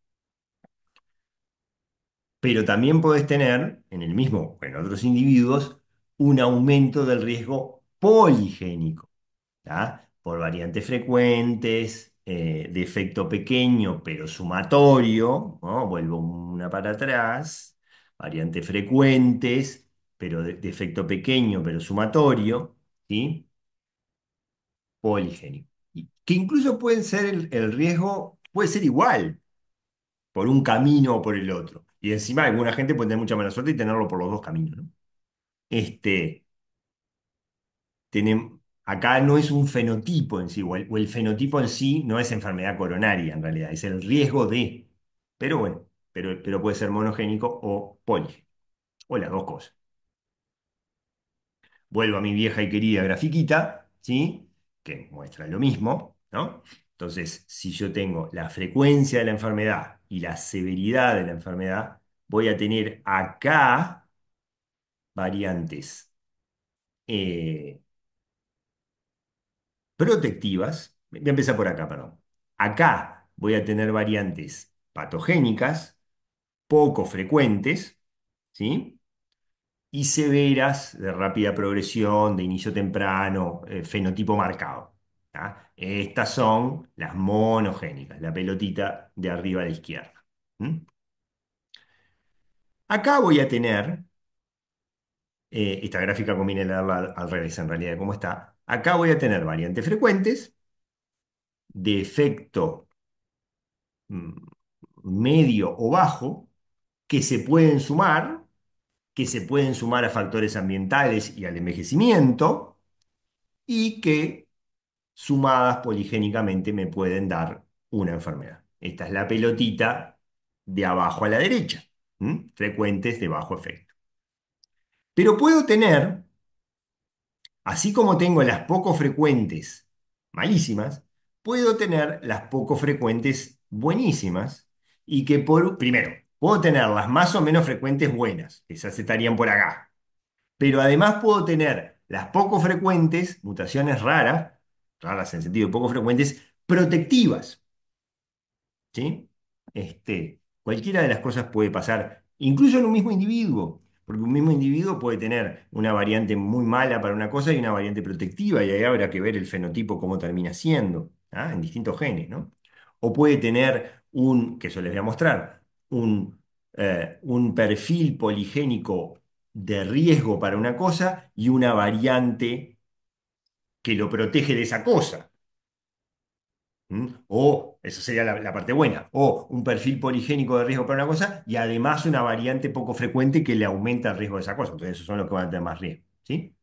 Pero también podés tener, en el mismo, en otros individuos, un aumento del riesgo poligénico, ¿tá? Por variantes frecuentes, de efecto pequeño pero sumatorio, ¿no? Vuelvo una para atrás, variantes frecuentes, pero de efecto pequeño pero sumatorio, ¿sí? Poligénico. Que incluso pueden ser el riesgo, puede ser igual por un camino o por el otro. Y encima alguna gente puede tener mucha mala suerte y tenerlo por los dos caminos, ¿no? Este, acá no es un fenotipo en sí, o el fenotipo en sí no es enfermedad coronaria en realidad, es el riesgo de. Pero bueno, pero puede ser monogénico o poligénico, o las dos cosas. Vuelvo a mi vieja y querida grafiquita, ¿sí? Que muestra lo mismo, ¿no? Entonces, si yo tengo la frecuencia de la enfermedad y la severidad de la enfermedad, voy a tener acá variantes eh, protectivas. Voy a empezar por acá, perdón. Acá voy a tener variantes patogénicas, poco frecuentes, ¿sí? Y severas, de rápida progresión, de inicio temprano, fenotipo marcado. ¿Tá? Estas son las monogénicas, la pelotita de arriba a la izquierda. ¿Mm? Acá voy a tener, esta gráfica conviene leerla al revés en realidad de cómo está. Acá voy a tener variantes frecuentes de efecto mm, medio o bajo que se pueden sumar, que se pueden sumar a factores ambientales y al envejecimiento y que sumadas poligénicamente me pueden dar una enfermedad. Esta es la pelotita de abajo a la derecha, frecuentes de bajo efecto. Pero puedo tener, así como tengo las poco frecuentes malísimas, puedo tener las poco frecuentes buenísimas y que primero, puedo tener las más o menos frecuentes buenas, esas estarían por acá, pero además puedo tener las poco frecuentes, mutaciones raras, raras en sentido de poco frecuentes, protectivas. ¿Sí? Cualquiera de las cosas puede pasar, incluso en un mismo individuo, porque un mismo individuo puede tener una variante muy mala para una cosa y una variante protectiva, y ahí habrá que ver el fenotipo cómo termina siendo, ¿ah? En distintos genes, ¿no? O puede tener que eso les voy a mostrar, un perfil poligénico de riesgo para una cosa y una variante que lo protege de esa cosa. O, eso sería la parte buena, o un perfil poligénico de riesgo para una cosa y además una variante poco frecuente que le aumenta el riesgo de esa cosa. Entonces, esos son los que van a tener más riesgo. ¿Sí?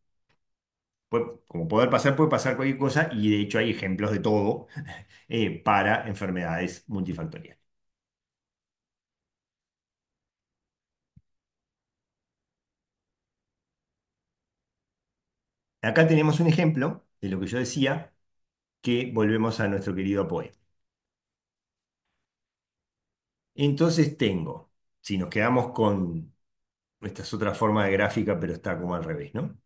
Como poder pasar, puede pasar cualquier cosa y de hecho hay ejemplos de todo para enfermedades multifactoriales. Acá tenemos un ejemplo de lo que yo decía, que volvemos a nuestro querido Poe. Entonces tengo, si nos quedamos con, esta es otra forma de gráfica, pero está como al revés, ¿no?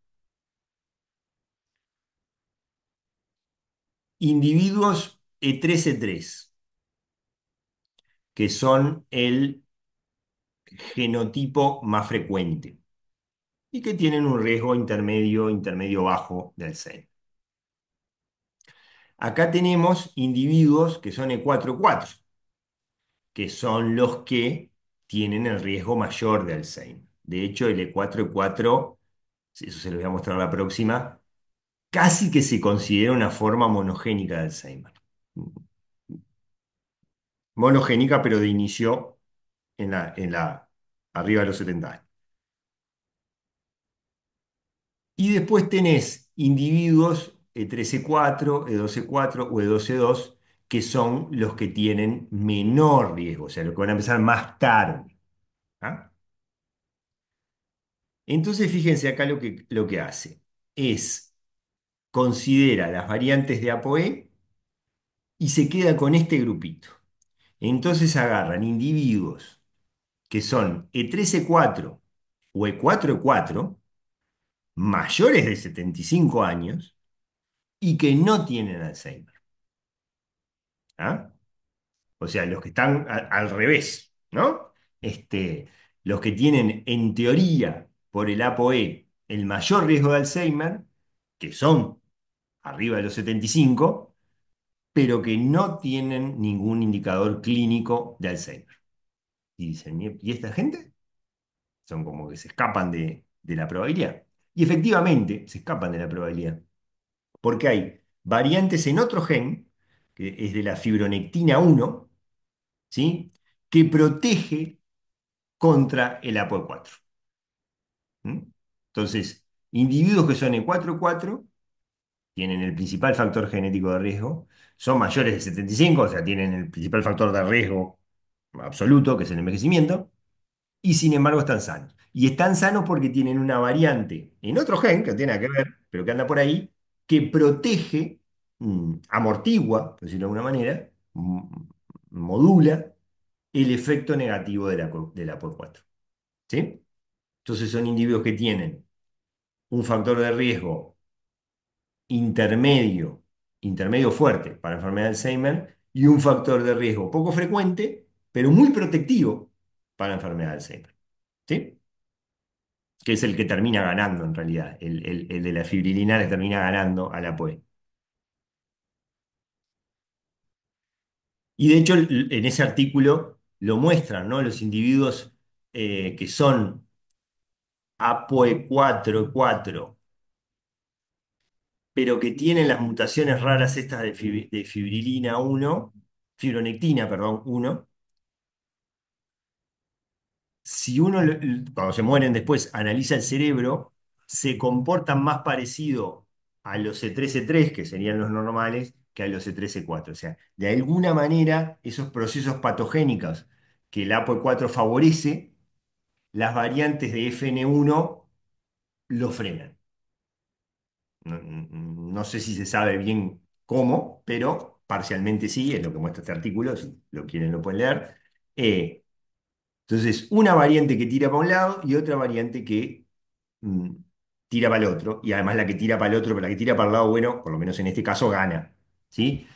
Individuos E3 que son el genotipo más frecuente y que tienen un riesgo intermedio, intermedio bajo del Alzheimer. Acá tenemos individuos que son E4/4, que son los que tienen el riesgo mayor de Alzheimer. De hecho, el E4/4, eso se lo voy a mostrar la próxima, casi que se considera una forma monogénica de Alzheimer. Monogénica, pero de inicio arriba de los 70 años. Y después tenés individuos E13/4, E12/4 o E12/2, que son los que tienen menor riesgo, o sea, los que van a empezar más tarde. ¿Ah? Entonces, fíjense acá lo que hace. Considera las variantes de ApoE y se queda con este grupito. Entonces agarran individuos que son E13/4 o E4/4, mayores de 75 años, y que no tienen Alzheimer. ¿Ah? O sea, los que están al revés, ¿no? Este, los que tienen, en teoría, por el ApoE, el mayor riesgo de Alzheimer, que son arriba de los 75, pero que no tienen ningún indicador clínico de Alzheimer. Y dicen, ¿y esta gente? Son como que se escapan de la probabilidad. Y efectivamente se escapan de la probabilidad, porque hay variantes en otro gen, que es de la fibronectina 1, ¿sí? Que protege contra el APOE4. ¿Mm? Entonces, individuos que son E4/4 tienen el principal factor genético de riesgo, son mayores de 75, o sea, tienen el principal factor de riesgo absoluto, que es el envejecimiento, y sin embargo están sanos. Y están sanos porque tienen una variante en otro gen, que no tiene nada que ver, pero que anda por ahí, que protege, amortigua, por decirlo de alguna manera, modula el efecto negativo de la POE4. ¿Sí? Entonces son individuos que tienen un factor de riesgo intermedio, intermedio fuerte para enfermedad de Alzheimer y un factor de riesgo poco frecuente, pero muy protectivo para enfermedad de Alzheimer. ¿Sí? Que es el que termina ganando en realidad. El de la fibrilina le termina ganando a la POE. Y de hecho, en ese artículo lo muestran, ¿no? Los individuos que son APOE4/4, pero que tienen las mutaciones raras estas de fibrilina 1, fibronectina, perdón, 1. Si uno, cuando se mueren después, analiza el cerebro, se comportan más parecido a los C3/C3, que serían los normales, que a los C3/C4. O sea, de alguna manera, esos procesos patogénicos que el APOE4 favorece, las variantes de FN1 lo frenan. No sé si se sabe bien cómo, pero parcialmente sí, es lo que muestra este artículo, si lo quieren lo pueden leer. Eh, entonces, una variante que tira para un lado y otra variante que mm, tira para el otro, y además la que tira para el otro, pero la que tira para el lado bueno, por lo menos en este caso, gana. ¿Sí?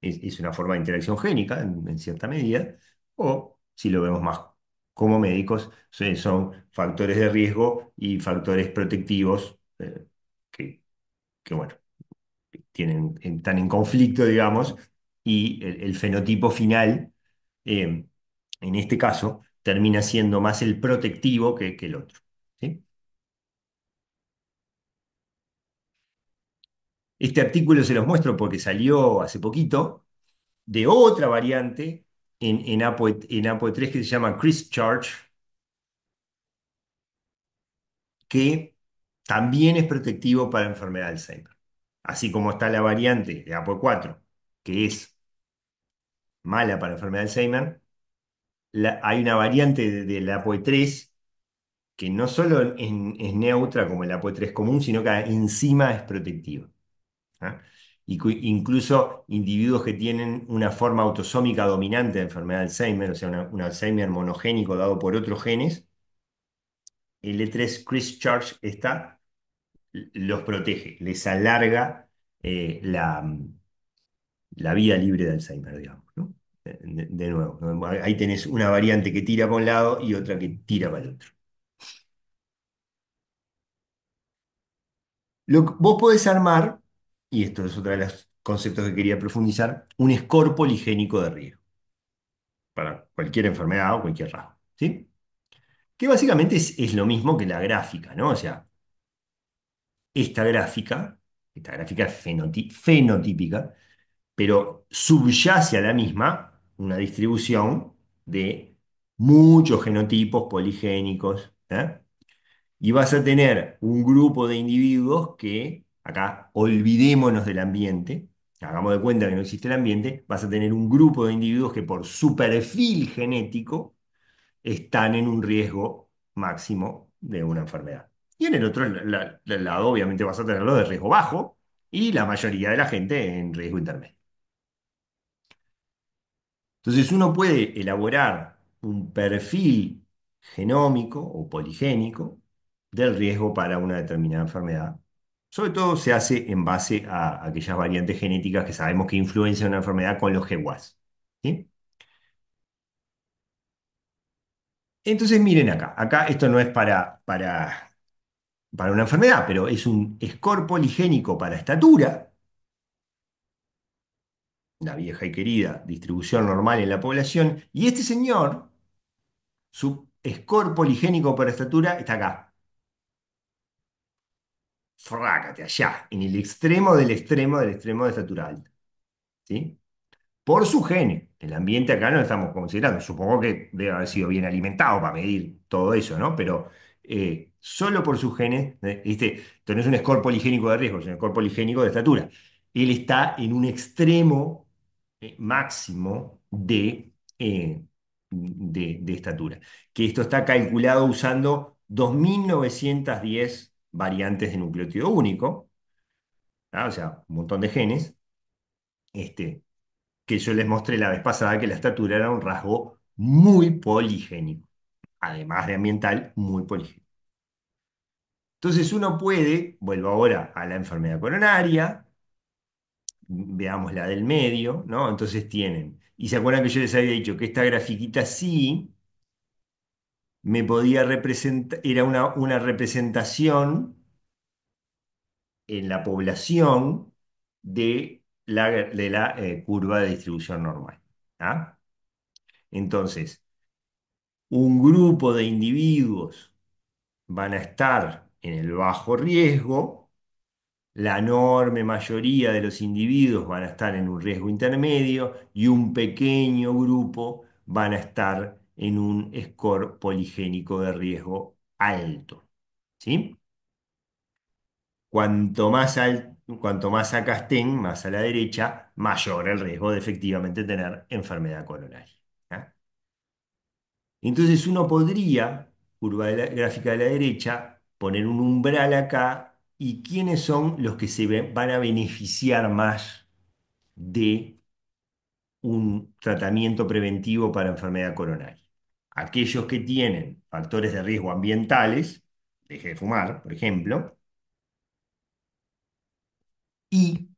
Es una forma de interacción génica en cierta medida, o si lo vemos más como médicos, son factores de riesgo y factores protectivos que, que, bueno, están en conflicto, digamos, y el fenotipo final, eh, en este caso, termina siendo más el protectivo que el otro. ¿Sí? Este artículo se los muestro porque salió hace poquito de otra variante en APOE3 que se llama Christchurch, que también es protectivo para enfermedad de Alzheimer. Así como está la variante de APOE4, que es mala para enfermedad de Alzheimer, hay una variante del APOE3 que no solo es neutra como el APOE3 común, sino que encima es protectiva. ¿Ah? Y incluso individuos que tienen una forma autosómica dominante de enfermedad de Alzheimer, o sea, un Alzheimer monogénico dado por otros genes, el E3 Christchurch los protege, les alarga la vida libre de Alzheimer, digamos, ¿no? De nuevo, ¿no? Ahí tenés una variante que tira para un lado y otra que tira para el otro. Vos podés armar, y esto es otro de los conceptos que quería profundizar, un score poligénico de riesgo para cualquier enfermedad o cualquier rasgo, ¿sí? Que básicamente es lo mismo que la gráfica, ¿no? O sea, esta gráfica, esta gráfica es fenotípica, pero subyace a la misma una distribución de muchos genotipos poligénicos, ¿eh? Y vas a tener un grupo de individuos que, acá, olvidémonos del ambiente, hagamos de cuenta que no existe el ambiente, vas a tener un grupo de individuos que por su perfil genético están en un riesgo máximo de una enfermedad. Y en el otro lado, obviamente, vas a tenerlo de riesgo bajo y la mayoría de la gente en riesgo intermedio. Entonces uno puede elaborar un perfil genómico o poligénico del riesgo para una determinada enfermedad Sobre todo se hace en base a aquellas variantes genéticas que sabemos que influencian una enfermedad con los GWAS. ¿Sí? Entonces miren acá, acá esto no es para una enfermedad, pero es un score poligénico para estatura, una vieja y querida distribución normal en la población, y este señor, su score poligénico para estatura está acá, frácate allá, en el extremo del extremo del extremo de estatura alta. ¿Sí? Por su genes. El ambiente acá no lo estamos considerando. Supongo que debe haber sido bien alimentado para medir todo eso, ¿no? Pero solo por sus genes, ¿viste? Esto no es un score poligénico de riesgo, es un score poligénico de estatura. Él está en un extremo máximo de estatura. Que esto está calculado usando 2.910 variantes de nucleótido único, ¿ah? O sea, un montón de genes. Este, que yo les mostré la vez pasada que la estatura era un rasgo muy poligénico, además de ambiental, muy poligénico. Entonces uno puede, vuelvo ahora a la enfermedad coronaria, veamos la del medio, ¿no? Entonces tienen, y se acuerdan que yo les había dicho que esta grafiquita sí me podía representar, era una representación en la población de la curva de distribución normal. ¿Ah? Entonces, un grupo de individuos van a estar en el bajo riesgo, la enorme mayoría de los individuos van a estar en un riesgo intermedio y un pequeño grupo van a estar en un score poligénico de riesgo alto. ¿Sí? Cuanto más acá estén, más a la derecha, mayor el riesgo de efectivamente tener enfermedad coronaria. ¿Ah? Entonces uno podría, gráfica de la derecha, poner un umbral acá y quiénes son los que van a beneficiar más de un tratamiento preventivo para enfermedad coronaria. Aquellos que tienen factores de riesgo ambientales, deje de fumar, por ejemplo, y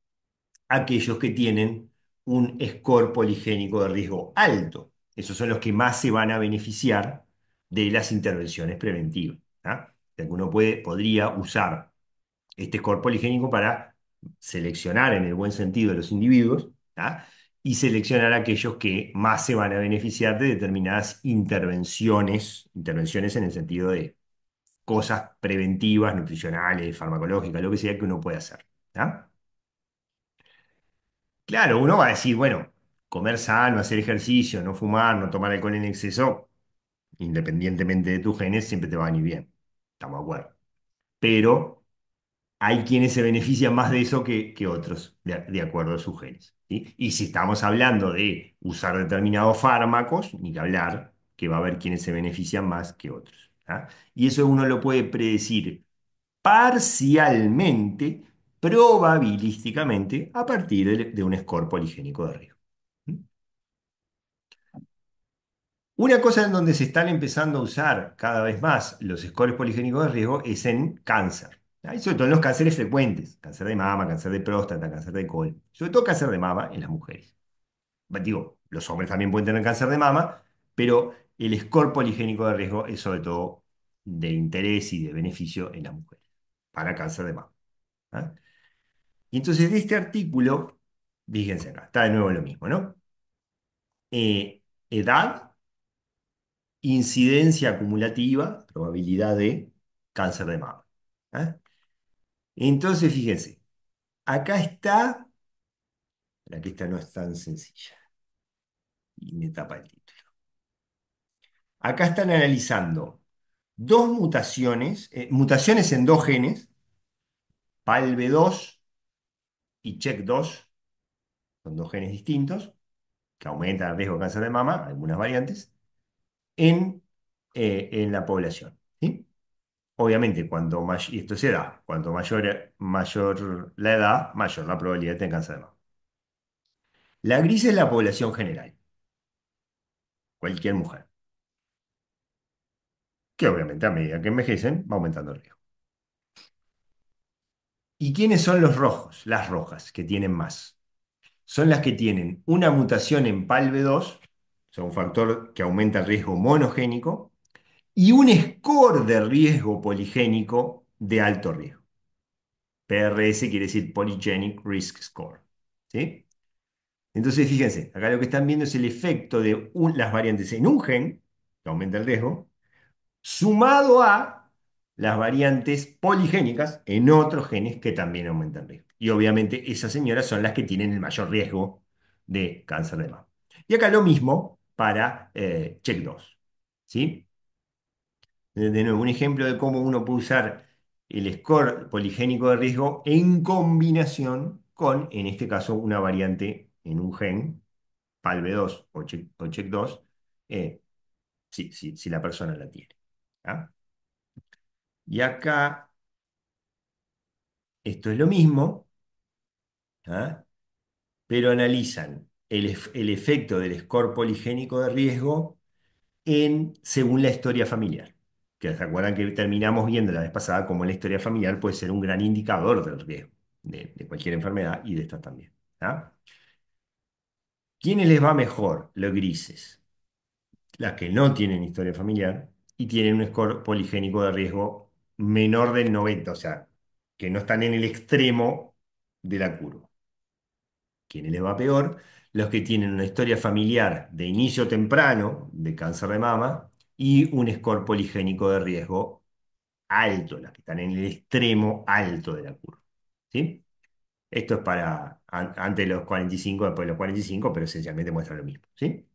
aquellos que tienen un score poligénico de riesgo alto. Esos son los que más se van a beneficiar de las intervenciones preventivas. ¿Ah? O sea, que uno podría usar este score poligénico para seleccionar en el buen sentido los individuos, ¿ah? Y seleccionar aquellos que más se van a beneficiar de determinadas intervenciones, intervenciones en el sentido de cosas preventivas, nutricionales, farmacológicas, lo que sea que uno pueda hacer. ¿Ah? Claro, uno va a decir, bueno, comer sano, hacer ejercicio, no fumar, no tomar alcohol en exceso, independientemente de tus genes, siempre te va a venir bien. Estamos de acuerdo. Pero hay quienes se benefician más de eso que otros, de acuerdo a sus genes. ¿Sí? Y si estamos hablando de usar determinados fármacos, ni que hablar, que va a haber quienes se benefician más que otros. ¿Ah? Y eso uno lo puede predecir parcialmente, probabilísticamente, a partir de un score poligénico de riesgo. ¿Mm? Una cosa en donde se están empezando a usar cada vez más los scores poligénicos de riesgo es en cáncer. ¿Ah? Y sobre todo en los cánceres frecuentes, cáncer de mama, cáncer de próstata, cáncer de colon. Sobre todo cáncer de mama en las mujeres. Digo, los hombres también pueden tener cáncer de mama, pero el score poligénico de riesgo es sobre todo de interés y de beneficio en las mujeres para cáncer de mama. ¿Ah? Y entonces de este artículo, fíjense acá, está de nuevo lo mismo, ¿no? Edad, incidencia acumulativa, probabilidad de cáncer de mama. ¿Ah? Entonces, fíjense, acá está, la que esta no es tan sencilla, y me tapa el título. Acá están analizando dos mutaciones, mutaciones en dos genes, PALB2 y CHEK2, son dos genes distintos, que aumentan el riesgo de cáncer de mama, algunas variantes, en la población. ¿Sí? Obviamente, y esto se da, cuanto mayor la edad, mayor la probabilidad de tener cáncer de mama. La gris es la población general, cualquier mujer, que obviamente a medida que envejecen va aumentando el riesgo. ¿Y quiénes son los rojos? Las rojas, que tienen más. Son las que tienen una mutación en PALB2, o sea, un factor que aumenta el riesgo monogénico, y un score de riesgo poligénico de alto riesgo. PRS quiere decir Polygenic Risk Score. ¿Sí? Entonces, fíjense, acá lo que están viendo es el efecto de las variantes en un gen, que aumenta el riesgo, sumado a las variantes poligénicas en otros genes que también aumentan el riesgo. Y obviamente esas señoras son las que tienen el mayor riesgo de cáncer de mama. Y acá lo mismo para CHEK2. ¿Sí? De nuevo, un ejemplo de cómo uno puede usar el score poligénico de riesgo en combinación con, en este caso, una variante en un gen, PALB2 o CHEK2, si la persona la tiene. ¿Ah? Y acá esto es lo mismo, ¿ah? Pero analizan el efecto del score poligénico de riesgo según la historia familiar. Que se acuerdan que terminamos viendo la vez pasada cómo la historia familiar puede ser un gran indicador del riesgo de cualquier enfermedad y de estas también. ¿Ah? ¿Quiénes les va mejor? Los grises. Las que no tienen historia familiar y tienen un score poligénico de riesgo menor del 90, o sea, que no están en el extremo de la curva. ¿Quiénes les va peor? Los que tienen una historia familiar de inicio temprano de cáncer de mama y un score poligénico de riesgo alto, las que están en el extremo alto de la curva. ¿Sí? Esto es para antes de los 45, después de los 45, pero esencialmente muestra lo mismo. ¿Sí?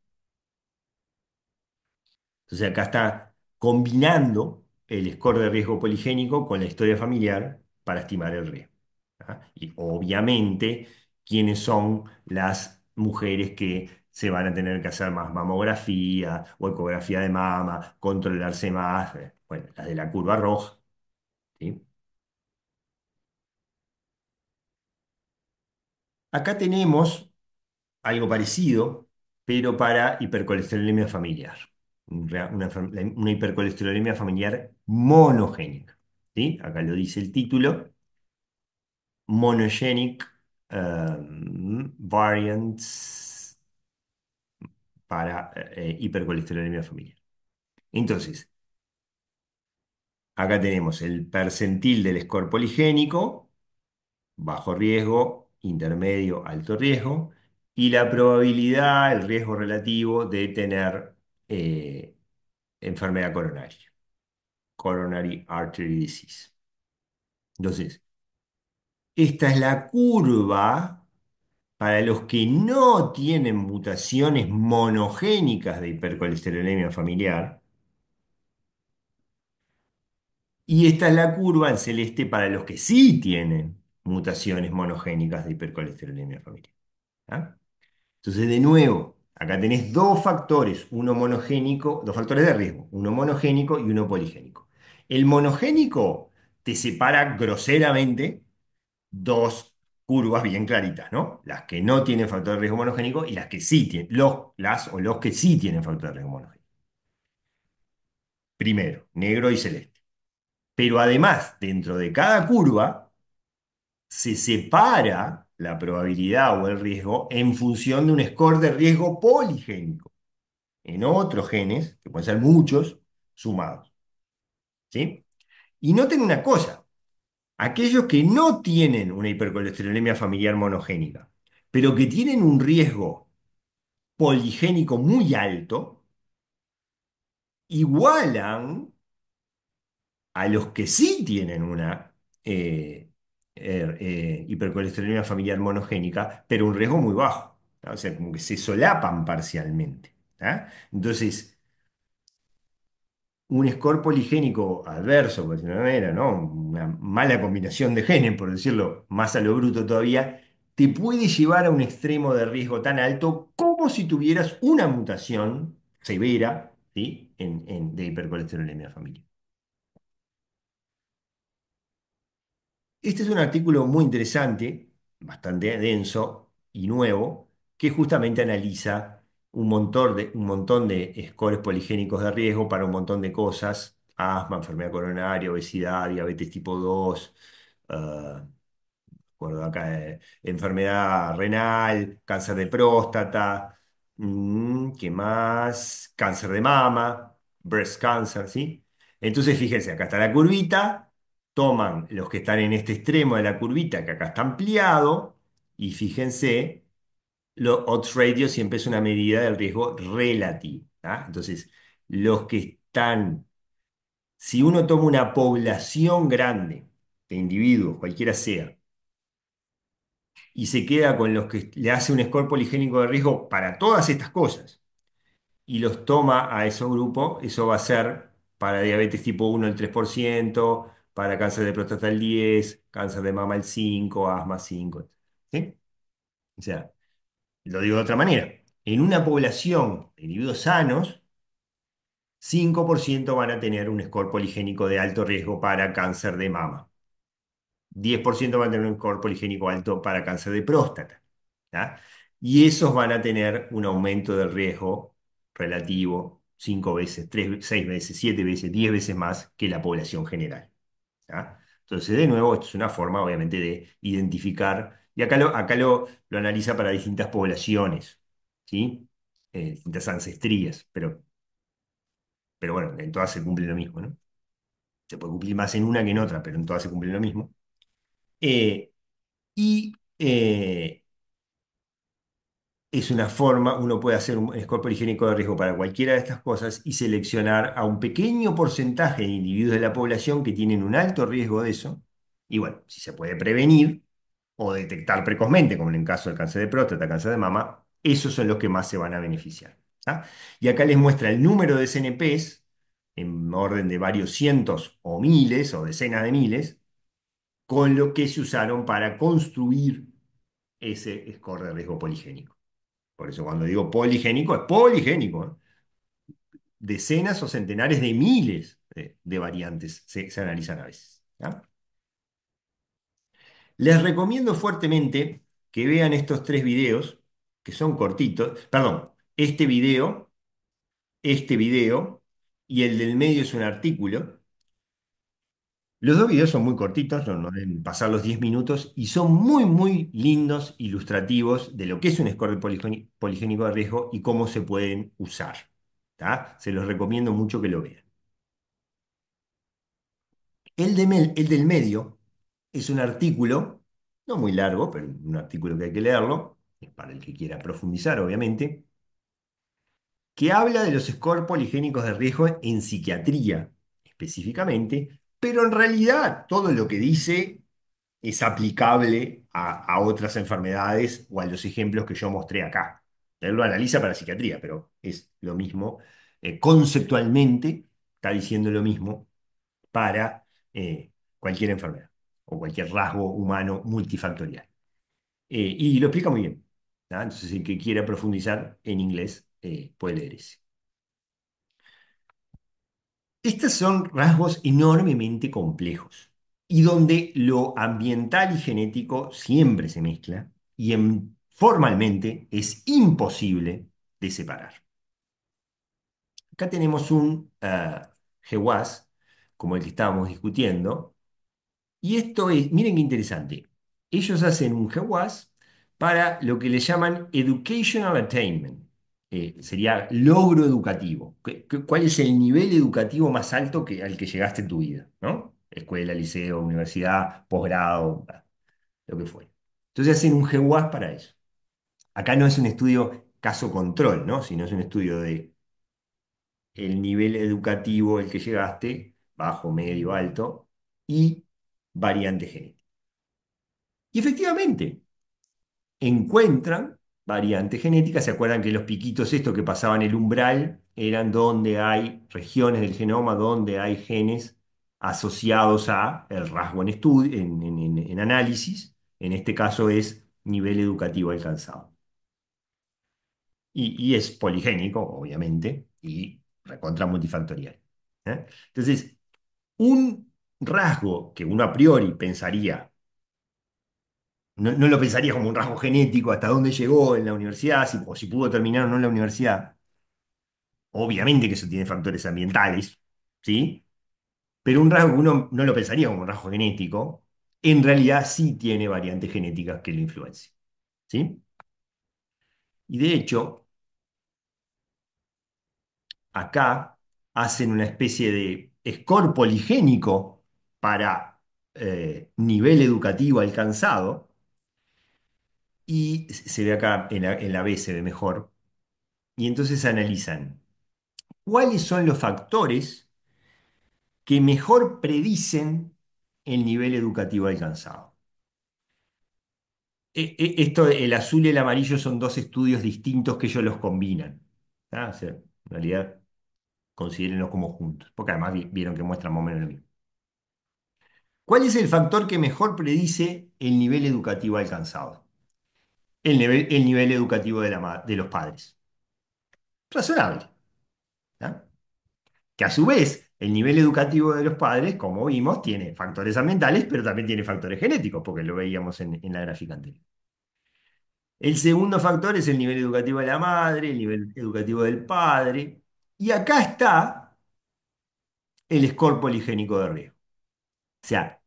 Entonces acá está combinando el score de riesgo poligénico con la historia familiar para estimar el riesgo. ¿Ah? Y obviamente, quiénes son las mujeres que se van a tener que hacer más mamografía o ecografía de mama, controlarse más, bueno, las de la curva roja. ¿Sí? Acá tenemos algo parecido, pero para hipercolesterolemia familiar. Una hipercolesterolemia familiar monogénica. ¿Sí? Acá lo dice el título, monogenic variants para hipercolesterolemia familiar. Entonces, acá tenemos el percentil del score poligénico, bajo riesgo, intermedio, alto riesgo, y la probabilidad, el riesgo relativo de tener eh, enfermedad coronaria, coronary artery disease. Entonces, esta es la curva para los que no tienen mutaciones monogénicas de hipercolesterolemia familiar, y esta es la curva en celeste para los que sí tienen mutaciones monogénicas de hipercolesterolemia familiar. ¿Ah? Entonces, de nuevo, acá tenés dos factores, uno monogénico, dos factores de riesgo, uno monogénico y uno poligénico. El monogénico te separa groseramente dos curvas bien claritas, ¿no? Las que no tienen factor de riesgo monogénico y las que sí tienen, los que sí tienen factor de riesgo monogénico. Primero, negro y celeste. Pero además, dentro de cada curva, se separa la probabilidad o el riesgo en función de un score de riesgo poligénico en otros genes, que pueden ser muchos, sumados. ¿Sí? Y noten una cosa, aquellos que no tienen una hipercolesterolemia familiar monogénica, pero que tienen un riesgo poligénico muy alto, igualan a los que sí tienen una hipercolesterolemia familiar monogénica, pero un riesgo muy bajo. ¿Tá? O sea, como que se solapan parcialmente. ¿Tá? Entonces, un score poligénico adverso, por decirlo de una manera, ¿no? Una mala combinación de genes, por decirlo más a lo bruto todavía, te puede llevar a un extremo de riesgo tan alto como si tuvieras una mutación severa, ¿sí? De hipercolesterolemia familiar. Este es un artículo muy interesante, bastante denso y nuevo, que justamente analiza un montón de scores poligénicos de riesgo para un montón de cosas: asma, enfermedad coronaria, obesidad, diabetes tipo 2, acuerdo acá, enfermedad renal, cáncer de próstata, ¿qué más? Cáncer de mama, breast cancer, ¿sí? Entonces, fíjense, acá está la curvita, toman los que están en este extremo de la curvita, que acá está ampliado, y fíjense, odds ratio siempre es una medida del riesgo relativo, ¿tá? Entonces, los que están, si uno toma una población grande de individuos, cualquiera sea, y se queda con los que le hace un score poligénico de riesgo para todas estas cosas y los toma a esos grupos, eso va a ser para diabetes tipo 1 el 3%, para cáncer de próstata el 10%, cáncer de mama el 5%, asma 5%. ¿Sí? O sea, lo digo de otra manera. En una población de individuos sanos, 5% van a tener un score poligénico de alto riesgo para cáncer de mama. 10% van a tener un score poligénico alto para cáncer de próstata. ¿Ya? Y esos van a tener un aumento del riesgo relativo 5 veces, 3, 6 veces, 7 veces, 10 veces más que la población general. ¿Ya? Entonces, de nuevo, esto es una forma, obviamente, de identificar, y acá lo analiza para distintas poblaciones, ¿sí? Distintas ancestrías, pero bueno, en todas se cumple lo mismo, ¿no? Se puede cumplir más en una que en otra, pero en todas se cumple lo mismo. Eh, y es una forma, uno puede hacer un score higiénico de riesgo para cualquiera de estas cosas y seleccionar a un pequeño porcentaje de individuos de la población que tienen un alto riesgo de eso. Y bueno, si se puede prevenir o detectar precozmente, como en el caso del cáncer de próstata, cáncer de mama, esos son los que más se van a beneficiar. ¿Ah? Y acá les muestra el número de CNPs en orden de varios cientos o miles o decenas de miles, con lo que se usaron para construir ese score de riesgo poligénico. Por eso cuando digo poligénico, es poligénico, ¿eh? Decenas o centenares de miles de variantes se analizan a veces. ¿Ya? Les recomiendo fuertemente que vean estos tres videos, que son cortitos. Perdón, este video y el del medio es un artículo. Los dos videos son muy cortitos, no deben pasar los 10 minutos y son muy, muy lindos, ilustrativos de lo que es un score poligénico de riesgo y cómo se pueden usar. ¿Tá? Se los recomiendo mucho que lo vean. El del medio es un artículo, no muy largo, pero un artículo que hay que leerlo, es para el que quiera profundizar, obviamente, que habla de los scores poligénicos de riesgo en psiquiatría específicamente, pero en realidad todo lo que dice es aplicable a otras enfermedades o a los ejemplos que yo mostré acá. Él lo analiza para psiquiatría, pero es lo mismo. Conceptualmente está diciendo lo mismo para cualquier enfermedad o cualquier rasgo humano multifactorial. Y lo explica muy bien. ¿Ah? Entonces, el que quiera profundizar en inglés puede leer ese. Estos son rasgos enormemente complejos y donde lo ambiental y genético siempre se mezcla y formalmente es imposible de separar. Acá tenemos un GWAS, como el que estábamos discutiendo, y esto es, miren qué interesante, ellos hacen un GWAS para lo que le llaman Educational Attainment. Sería logro educativo. ¿Cuál es el nivel educativo más alto al que llegaste en tu vida? ¿No? Escuela, liceo, universidad, posgrado, lo que fue. Entonces hacen un GWAS para eso. Acá no es un estudio caso control, ¿no? Sino es un estudio de el nivel educativo al que llegaste, bajo, medio, alto, y variante genética. Y efectivamente, encuentran variantes genéticas. ¿Se acuerdan que los piquitos estos que pasaban el umbral eran donde hay regiones del genoma, donde hay genes asociados a el rasgo en estudio, en análisis? En este caso es nivel educativo alcanzado. Y es poligénico, obviamente, y recontra multifactorial. Entonces, un rasgo que uno a priori pensaría, no lo pensaría como un rasgo genético, hasta dónde llegó en la universidad, o si pudo terminar o no en la universidad. Obviamente que eso tiene factores ambientales, ¿sí? Pero un rasgo que uno no lo pensaría como un rasgo genético, en realidad sí tiene variantes genéticas que lo influencian. ¿Sí? Y de hecho, acá hacen una especie de score poligénico para nivel educativo alcanzado, y se ve acá en la B, se ve mejor, y entonces analizan cuáles son los factores que mejor predicen el nivel educativo alcanzado. Esto, el azul y el amarillo son dos estudios distintos que ellos los combinan. ¿Ah? O sea, en realidad, considérenlos como juntos, porque además vieron que muestran más o menos lo mismo. ¿Cuál es el factor que mejor predice el nivel educativo alcanzado? El nivel educativo de los padres. Razonable. ¿Ah? Que a su vez, el nivel educativo de los padres, como vimos, tiene factores ambientales, pero también tiene factores genéticos, porque lo veíamos en la gráfica anterior. El segundo factor es el nivel educativo de la madre, el nivel educativo del padre. Y acá está el score poligénico de riesgo. O sea,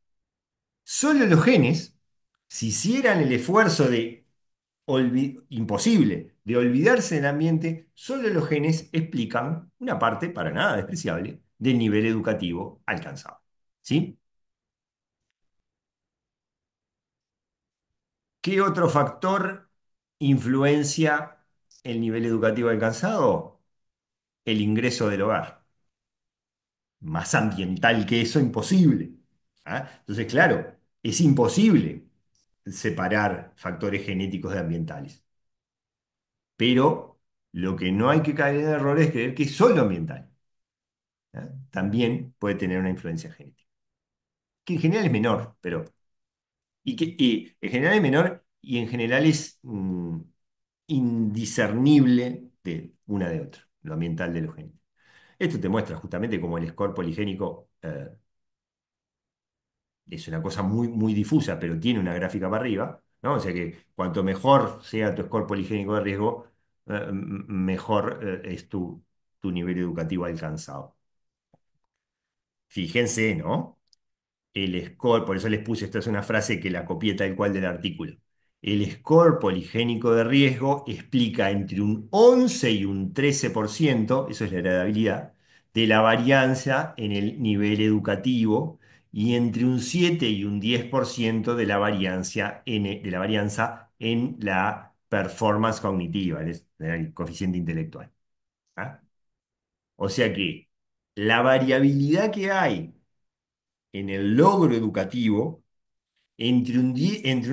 solo los genes, si hicieran el esfuerzo imposible de olvidarse del ambiente, solo los genes explican una parte para nada despreciable del nivel educativo alcanzado. ¿Sí? ¿Qué otro factor influencia el nivel educativo alcanzado? El ingreso del hogar. Más ambiental que eso, imposible. ¿Ah? Entonces, claro, es imposible separar factores genéticos de ambientales. Pero lo que no hay que caer en error es creer que es solo ambiental. ¿Ah? También puede tener una influencia genética, que en general es menor, pero y en general es menor y en general es indiscernible de una de otra, lo ambiental de lo genético. Esto te muestra justamente cómo el score poligénico es una cosa muy, muy difusa, pero tiene una gráfica para arriba, ¿no? O sea que cuanto mejor sea tu score poligénico de riesgo, mejor es tu nivel educativo alcanzado. Fíjense, ¿no? El score, por eso les puse, esta es una frase que la copié tal cual del artículo. El score poligénico de riesgo explica entre un 11 y un 13%, eso es la heredabilidad, de la varianza en el nivel educativo, y entre un 7 y un 10% de la de la varianza en la performance cognitiva, el coeficiente intelectual. ¿Ah? O sea que la variabilidad que hay en el logro educativo entre un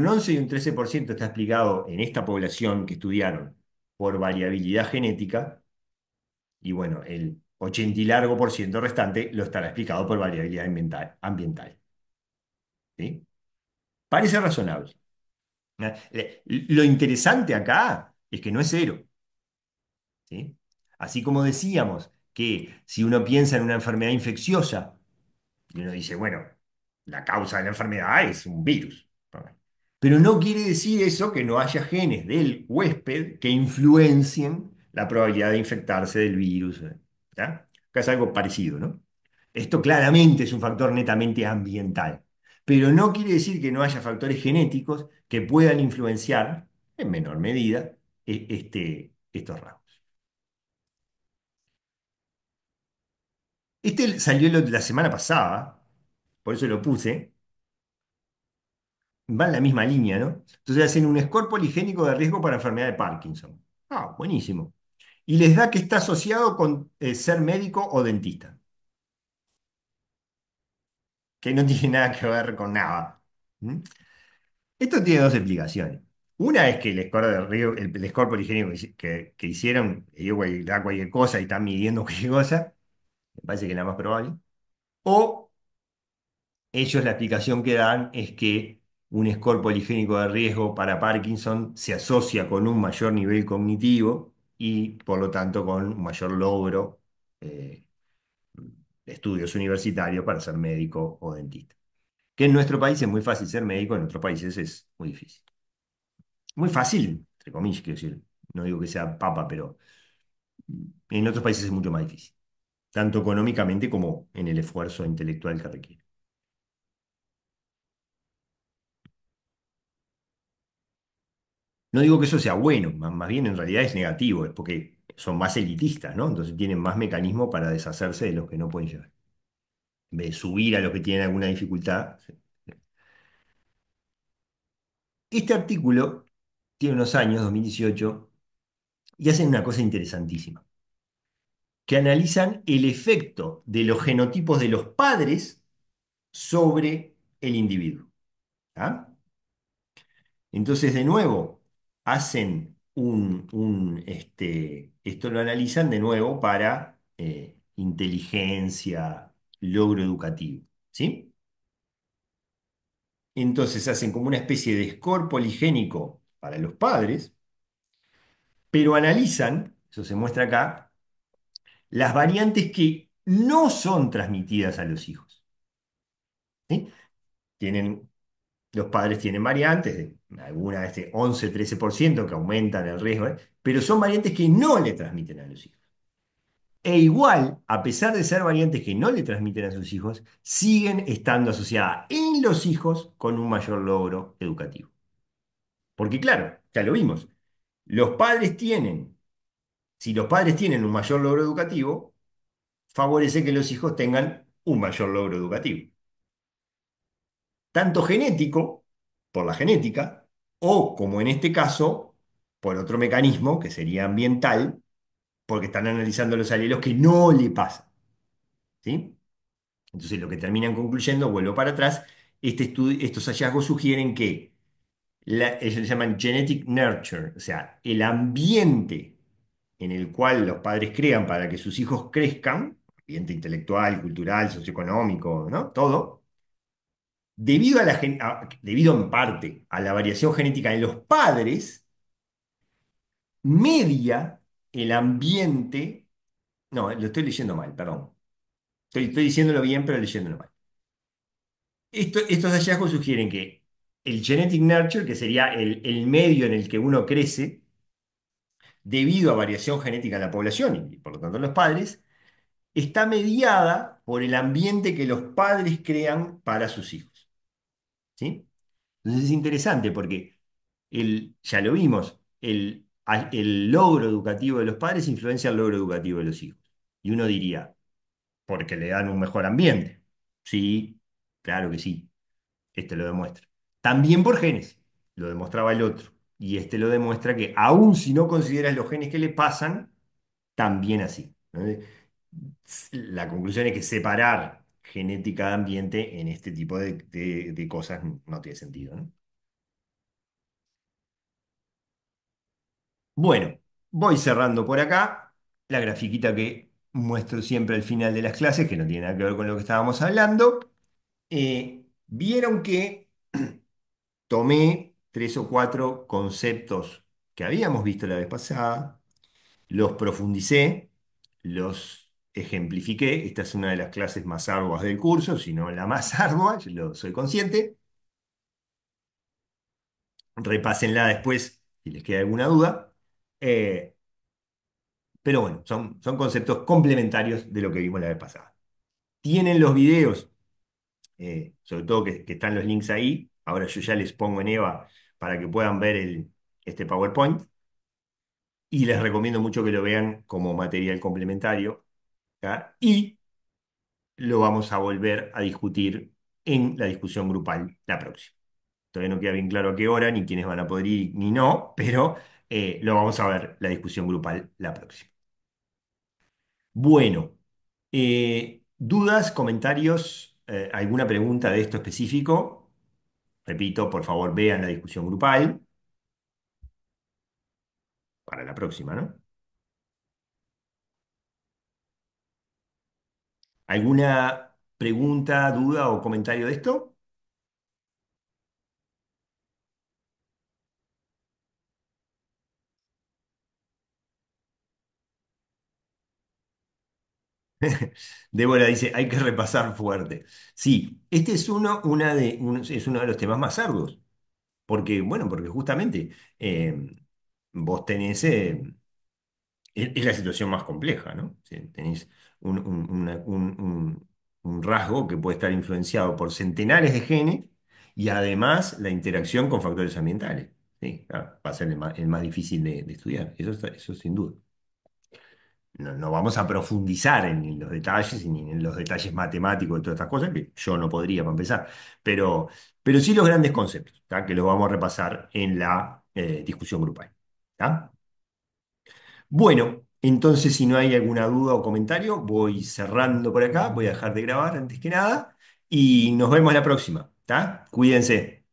11 y un 13% está explicado en esta población que estudiaron por variabilidad genética, y bueno, el 80 y largo por ciento restante lo estará explicado por variabilidad ambiental. ¿Sí? Parece razonable. Lo interesante acá es que no es cero. ¿Sí? Así como decíamos que si uno piensa en una enfermedad infecciosa, y uno dice, bueno, la causa de la enfermedad es un virus. Pero no quiere decir eso que no haya genes del huésped que influencien la probabilidad de infectarse del virus. ¿Ya? Acá es algo parecido, ¿no? Esto claramente es un factor netamente ambiental, pero no quiere decir que no haya factores genéticos que puedan influenciar en menor medida estos rasgos. Este salió la semana pasada, por eso lo puse, va en la misma línea, ¿no? Entonces hacen un score poligénico de riesgo para enfermedad de Parkinson. Ah, buenísimo. Y les da que está asociado con ser médico o dentista, que no tiene nada que ver con nada. ¿Mm? Esto tiene dos explicaciones. Una es que el score de riesgo, el score poligénico que hicieron, da cualquier cosa y están midiendo cualquier cosa, me parece que es la más probable. O ellos la explicación que dan es que un score poligénico de riesgo para Parkinson se asocia con un mayor nivel cognitivo y por lo tanto con un mayor logro eh, de estudios universitarios para ser médico o dentista. Que en nuestro país es muy fácil ser médico, en otros países es muy difícil. Muy fácil, entre comillas, quiero decir. No digo que sea papa, pero en otros países es mucho más difícil, tanto económicamente como en el esfuerzo intelectual que requiere. No digo que eso sea bueno, más bien en realidad es negativo, es porque son más elitistas, ¿no? Entonces tienen más mecanismos para deshacerse de los que no pueden llegar. En vez de subir a los que tienen alguna dificultad. Este artículo tiene unos años, 2018, y hacen una cosa interesantísima, que analizan el efecto de los genotipos de los padres sobre el individuo. ¿Ah? Entonces, de nuevo, hacen esto lo analizan de nuevo para inteligencia, logro educativo, ¿sí? Entonces hacen como una especie de score poligénico para los padres, pero analizan, eso se muestra acá, las variantes que no son transmitidas a los hijos, ¿sí? Tienen Los padres tienen variantes, alguna de 11-13% que aumentan el riesgo, pero son variantes que no le transmiten a los hijos. E igual, a pesar de ser variantes que no le transmiten a sus hijos, siguen estando asociadas en los hijos con un mayor logro educativo. Porque claro, ya lo vimos, los padres tienen, si los padres tienen un mayor logro educativo, favorece que los hijos tengan un mayor logro educativo. Tanto genético, por la genética, o como en este caso, por otro mecanismo que sería ambiental, porque están analizando los alelos que no le pasan, ¿sí? Entonces lo que terminan concluyendo, vuelvo para atrás, estos hallazgos sugieren que ellos le llaman genetic nurture, o sea, el ambiente en el cual los padres crean para que sus hijos crezcan, ambiente intelectual, cultural, socioeconómico, ¿no? Todo, debido en parte a la variación genética en los padres, media el ambiente. No, lo estoy leyendo mal, perdón. Estoy diciéndolo bien, pero leyéndolo mal. Estos hallazgos sugieren que el genetic nurture, que sería el medio en el que uno crece, debido a variación genética en la población y por lo tanto en los padres, está mediada por el ambiente que los padres crean para sus hijos. ¿Sí? Entonces es interesante porque ya lo vimos, el logro educativo de los padres influencia el logro educativo de los hijos. Y uno diría, porque le dan un mejor ambiente. Sí, claro que sí, este lo demuestra. También por genes, lo demostraba el otro. Y este lo demuestra que aun si no consideras los genes que le pasan, también así. ¿No? La conclusión es que separar genética de ambiente en este tipo de cosas no tiene sentido, ¿no? Bueno, voy cerrando por acá la grafiquita que muestro siempre al final de las clases, que no tiene nada que ver con lo que estábamos hablando. Vieron que tomé tres o cuatro conceptos que habíamos visto la vez pasada, los profundicé, los ejemplifiqué. Esta es una de las clases más arduas del curso, si no la más ardua, yo soy consciente. Repásenla después si les queda alguna duda. Eh, Pero bueno, son conceptos complementarios de lo que vimos la vez pasada. Tienen los videos, sobre todo que están los links ahí. Ahora yo ya les pongo en EVA para que puedan ver este PowerPoint. Y les recomiendo mucho que lo vean como material complementario. ¿Ya? Y lo vamos a volver a discutir en la discusión grupal la próxima. Todavía no queda bien claro a qué hora, ni quiénes van a poder ir, ni no, pero lo vamos a ver la discusión grupal la próxima. Bueno, dudas, comentarios, alguna pregunta de esto específico. Repito, por favor, vean la discusión grupal para la próxima, ¿no? ¿Alguna pregunta, duda o comentario de esto? Débora dice, hay que repasar fuerte. Sí, este es es uno de los temas más arduos, porque, bueno, porque justamente vos tenés, es la situación más compleja, ¿no? Sí, tenéis un rasgo que puede estar influenciado por centenares de genes y además la interacción con factores ambientales. Sí, claro, va a ser el más difícil de estudiar, eso sin duda. No, no vamos a profundizar en los detalles ni en los detalles matemáticos de todas estas cosas, que yo no podría para empezar, pero, pero sí los grandes conceptos, ¿tá? Que los vamos a repasar en la discusión grupal. ¿Tá? Bueno, entonces si no hay alguna duda o comentario, voy cerrando por acá, voy a dejar de grabar antes que nada y nos vemos la próxima. ¿Tá? Cuídense.